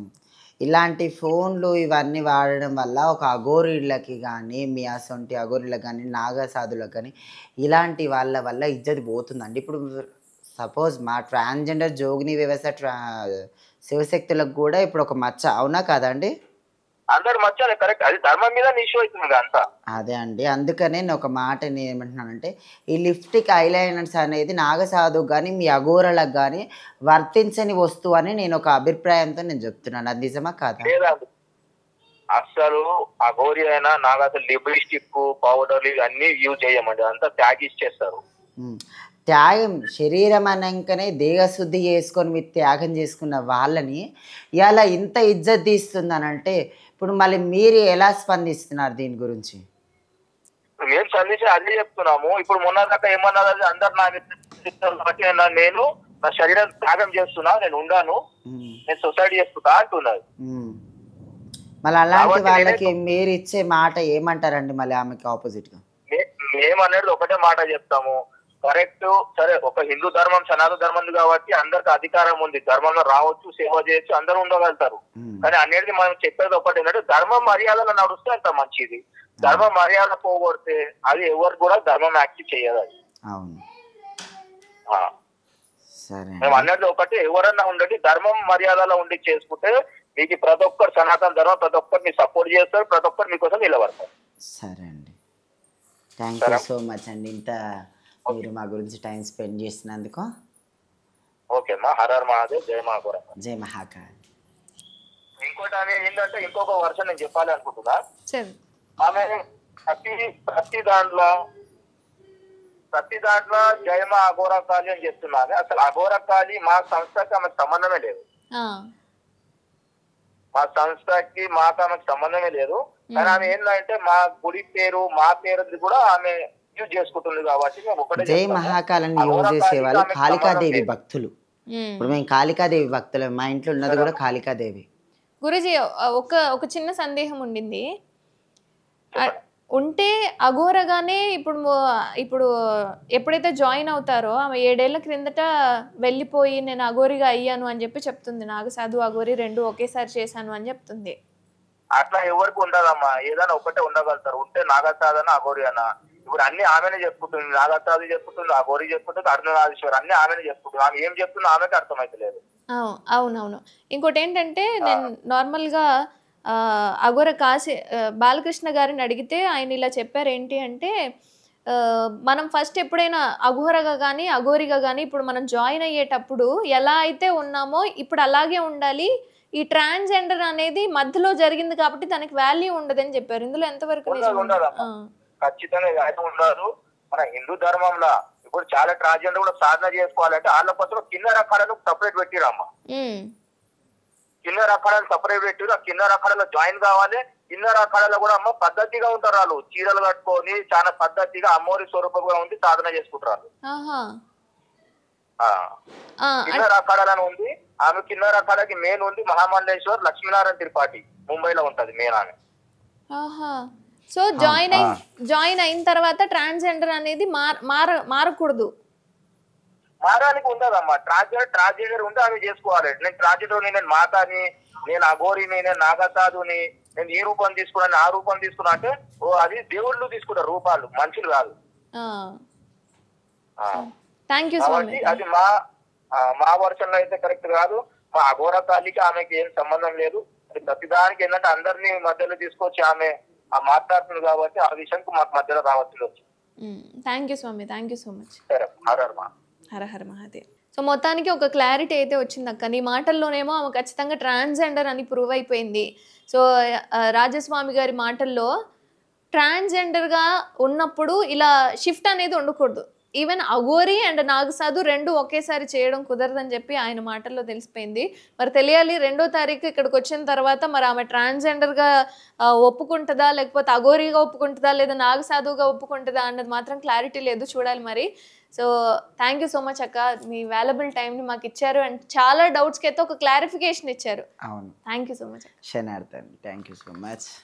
Speaker 1: ఇలాంటి ఫోన్లు ఇవన్నీ వాడడం వల్ల ఒక అఘోరీళ్ళకి కానీ మీ అసొంటి అఘోరీలకు కానీ నాగసాధులకు కానీ ఇలాంటి వాళ్ళ వల్ల ఇజ్జతి పోతుందండి. ఇప్పుడు సపోజ్ మా ట్రాన్స్జెండర్ జోగిని వ్యవస్థ శివశక్తులకు కూడా ఇప్పుడు ఒక మచ్చ, అవునా కదండి?
Speaker 3: అందరు మచ్చాలి, కరెక్ట్. అది ధర్మం మీద ఇష్యూ అవుతుంది అంతా.
Speaker 1: అదే అండి, అందుకనే నేను ఒక మాట నేను ఏమంటున్నానంటే, ఈ లిప్స్టిక్ ఐలైనర్స్ అనేది నాగసాధువు కానీ మీ అఘోరలకు కానీ వర్తించని వస్తువు అని నేను ఒక అభిప్రాయంతో నేను చెప్తున్నాను. అది నిజమా కాదా?
Speaker 3: అసలు అఘోరి అయినా నాగసాధు లిప్స్టిక్ పౌడర్లు ఇవన్నీ యూజ్ చేయమండి, అంతా త్యాగిచ్చేస్తారు.
Speaker 1: త్యాగం శరీరం అన్నాకనే దేహశుద్ధి చేసుకొని మీరు త్యాగం చేసుకున్న వాళ్ళని ఇలా ఇంత ఇజ్జత్ తీస్తుందని అంటే, ఇప్పుడు మళ్ళీ మీరు ఎలా స్పందిస్తున్నారు దీని గురించి?
Speaker 3: మేము స్పందించి అదే చెప్తున్నాము. ఇప్పుడు మొన్న దాకా ఏమన్నా అందరు నాకు నేను నా శరీరం త్యాగం చేస్తున్నా, నేను ఉండాను, నేను సొసైటీ చేసుకుంటా అంటున్నారు.
Speaker 1: మళ్ళీ అలాంటి వాళ్ళకి మీరు ఇచ్చే మాట ఏమంటారండి మళ్ళీ ఆమెకి ఆపోజిట్ గా?
Speaker 3: మేమనేది ఒకటే మాట చెప్తాము, కరెక్ట్. సరే ఒక హిందూ ధర్మం సనాతన ధర్మం కాబట్టి అందరికి అధికారం ఉంది, ధర్మంలో రావచ్చు, సేవ చేయొచ్చు, అందరూ ఉండగలుగుతారు. కానీ అనేది మనం చెప్పేది ఒకటి ఏంటంటే, ధర్మం మర్యాదలు నడుస్తే అంత మంచిది. ధర్మ మర్యాద పోగొడితే అది ఎవరు కూడా ధర్మం యాక్టివ్ చేయదు. అది మేము అనేది ఒకటి, ఎవరన్నా ఉండండి ధర్మం మర్యాదలో ఉండి చేసుకుంటే మీకు ప్రతి ఒక్కరు సనాతన ధర్మం ప్రతి ఒక్కరిని సపోర్ట్ చేస్తారు, ప్రతి ఒక్కరు మీకోసం నిలబడతారు.
Speaker 1: సరే అండి, థ్యాంక్ యూ సో మచ్ అండి, ఇంత మీరు మా గురించి టైం స్పెండ్ చేసినందుకు.
Speaker 3: ఓకే అమ్మా, హర హర మహాదేవ్, జై మహాకాళి.
Speaker 1: జై మహాకాళి.
Speaker 3: ఇంకోటి ఆమె ఏంటంటే, ఇంకొక వర్షం నేను చెప్పాలి అనుకుంటున్నా. ఆమె ప్రతి దాంట్లో జయ మా అఘోరకాళి అని చెప్తున్నారు. అసలు అఘోరకాళి మా సంస్థకి ఆమెకు సంబంధమే లేదు, మా సంస్థకి మాకు ఆమెకు సంబంధమే లేదు. కానీ ఆమె ఏంటంటే మా గుడి పేరు మా పేరు కూడా ఆమె యూజ్ చేసుకుంటుంది కాబట్టి మేము ఒకటే.
Speaker 1: జై మహాకాళని యూజ్ చేసే వాళ్ళు కాళికాదేవి భక్తులు. ఇప్పుడు మేము కాళికాదేవి భక్తులు, మా ఇంట్లో ఉన్నది కూడా కాళికాదేవి.
Speaker 2: గురూజీ ఒక చిన్న సందేహం ఉండింది. ఉంటే అఘోరగానే ఇప్పుడు ఎప్పుడైతే జాయిన్ అవుతారో ఆమె 7 ఏళ్ల క్రిందట వెళ్ళిపోయి నేను అఘోరిగా అయ్యాను అని చెప్పి చెప్తుంది. నాగసాధు అఘోరి 2 ఒకేసారి చేశాను అని చెప్తుంది.
Speaker 3: అట్లా ఎవరికి ఉండదమ్మా, ఏదైనా ఒకటే ఉండగలుగుతారు. ఉంటే నాగసాధన అఘోరి అన్న ఇప్పుడు అన్ని ఆమెనే చెప్పుకుంటుంది. నాగసాధు చెప్పుతుంది, అఘోరి చెప్పుతుంది, అర్ధనారీశ్వర్ అన్ని ఆమెనే చెప్పుకుంటుంది. ఆమె ఏం చెప్తుందో ఆమెకి అర్థమైతలేదు.
Speaker 2: అవునవును. ఇంకోటి ఏంటంటే, నేను నార్మల్గా అఘోర బాలకృష్ణ గారిని అడిగితే ఆయన ఇలా చెప్పారు ఏంటి అంటే మనం ఫస్ట్ ఎప్పుడైనా అఘోరగా కానీ అఘోరిగా కానీ ఇప్పుడు మనం జాయిన్ అయ్యేటప్పుడు ఎలా అయితే ఉన్నామో ఇప్పుడు అలాగే ఉండాలి, ఈ ట్రాన్స్జెండర్ అనేది మధ్యలో జరిగింది కాబట్టి దానికి వాల్యూ ఉండదని చెప్పారు. ఇందులో ఎంతవరకు
Speaker 3: ఖచ్చితంగా ఉండదు. మన హిందూ ధర్మంలో ఇప్పుడు చాలా ట్రాన్స్జెండర్ కూడా సాధన చేసుకోవాలంటే వాళ్ళ కోసం కిన్నెర అఖాడాలు సపరేట్ పెట్టిరమ్మా. కిన్నెర అఖాడాలు సపరేట్ పెట్టిరు. ఆ కిన్నెర అఖాడాలో జాయిన్ కావాలి. కిన్నెర అఖాడాలో కూడా అమ్మ పద్ధతిగా ఉంటారు వాళ్ళు, చీరలు కట్టుకొని చాలా పద్ధతిగా అమ్మోరి స్వరూపంగా ఉండి సాధన చేసుకుంటారు. కిన్నెర అఖాడాలని ఉంది. ఆమె కిన్నెర అఖాడాకి మెయిన్ ఉంది మహామండలేశ్వర్ లక్ష్మీనారాయణ త్రిపాఠి, ముంబైలో ఉంటది మెయిన్ ఆమె.
Speaker 2: సో జాయిన్ అయిన తర్వాత ట్రాన్స్జెండర్ అనేది మారకూడదు,
Speaker 3: మారానికి ఉండదమ్మా. ట్రాన్స్జెండర్ ఉంటే ఆమె చేసుకోవాలి. నేను ట్రాన్స్జెండర్, నేను మాతాని, నేను అఘోరిని, నేను నాగసాధుని, నేను ఈ రూపం తీసుకున్నాను ఆ రూపం తీసుకున్నా అంటే అది దేవుళ్ళు తీసుకుంటారు రూపాలు, మనుషులు కాదు. కాబట్టి అది మా వర్షంలో అయితే కరెక్ట్ కాదు. మా అఘోర తల్లికి ఆమెకి ఏం సంబంధం లేదు. ప్రతిదానికి ఏంటంటే అందరినీ మధ్యలో తీసుకొచ్చి ఆమె మాట్లాడుతుంది కాబట్టి ఆ విషయానికి మాకు మధ్యలో రావచ్చు.
Speaker 2: Thank you Swami, thank you so much.
Speaker 3: Hara
Speaker 2: Hara Mahadev. So మొత్తానికి ఒక క్లారిటీ అయితే వచ్చింది అక్క. నీ మాటల్లోనేమో ఆమె ఖచ్చితంగా ట్రాన్స్జెండర్ అని ప్రూవ్ అయిపోయింది. సో రాజస్వామి గారి మాటల్లో ట్రాన్స్జెండర్గా ఉన్నప్పుడు ఇలా షిఫ్ట్ అనేది ఉండకూడదు. ఈవెన్ అఘోరి అండ్ నాగసాధు రెండు ఒకేసారి చేయడం కుదరదని చెప్పి ఆయన మాటల్లో తెలిసిపోయింది. మరి తెలియాలి 2వ తారీఖు ఇక్కడికి వచ్చిన తర్వాత మరి ఆమె ట్రాన్స్జెండర్గా ఒప్పుకుంటుందా, లేకపోతే అఘోరిగా ఒప్పుకుంటుందా, లేదా నాగసాధుగా ఒప్పుకుంటుందా అన్నది మాత్రం క్లారిటీ లేదు, చూడాలి మరి. So thank you so much అక్క, మీ వాల్యుబుల్ టైంని మాకు ఇచ్చారు అండ్ చాలా డౌట్స్కి అయితే ఒక క్లారిఫికేషన్ ఇచ్చారు.
Speaker 1: అవును,
Speaker 2: థ్యాంక్ యూ సో మచ్.
Speaker 1: శనార్థన్, థ్యాంక్ యూ సో మచ్.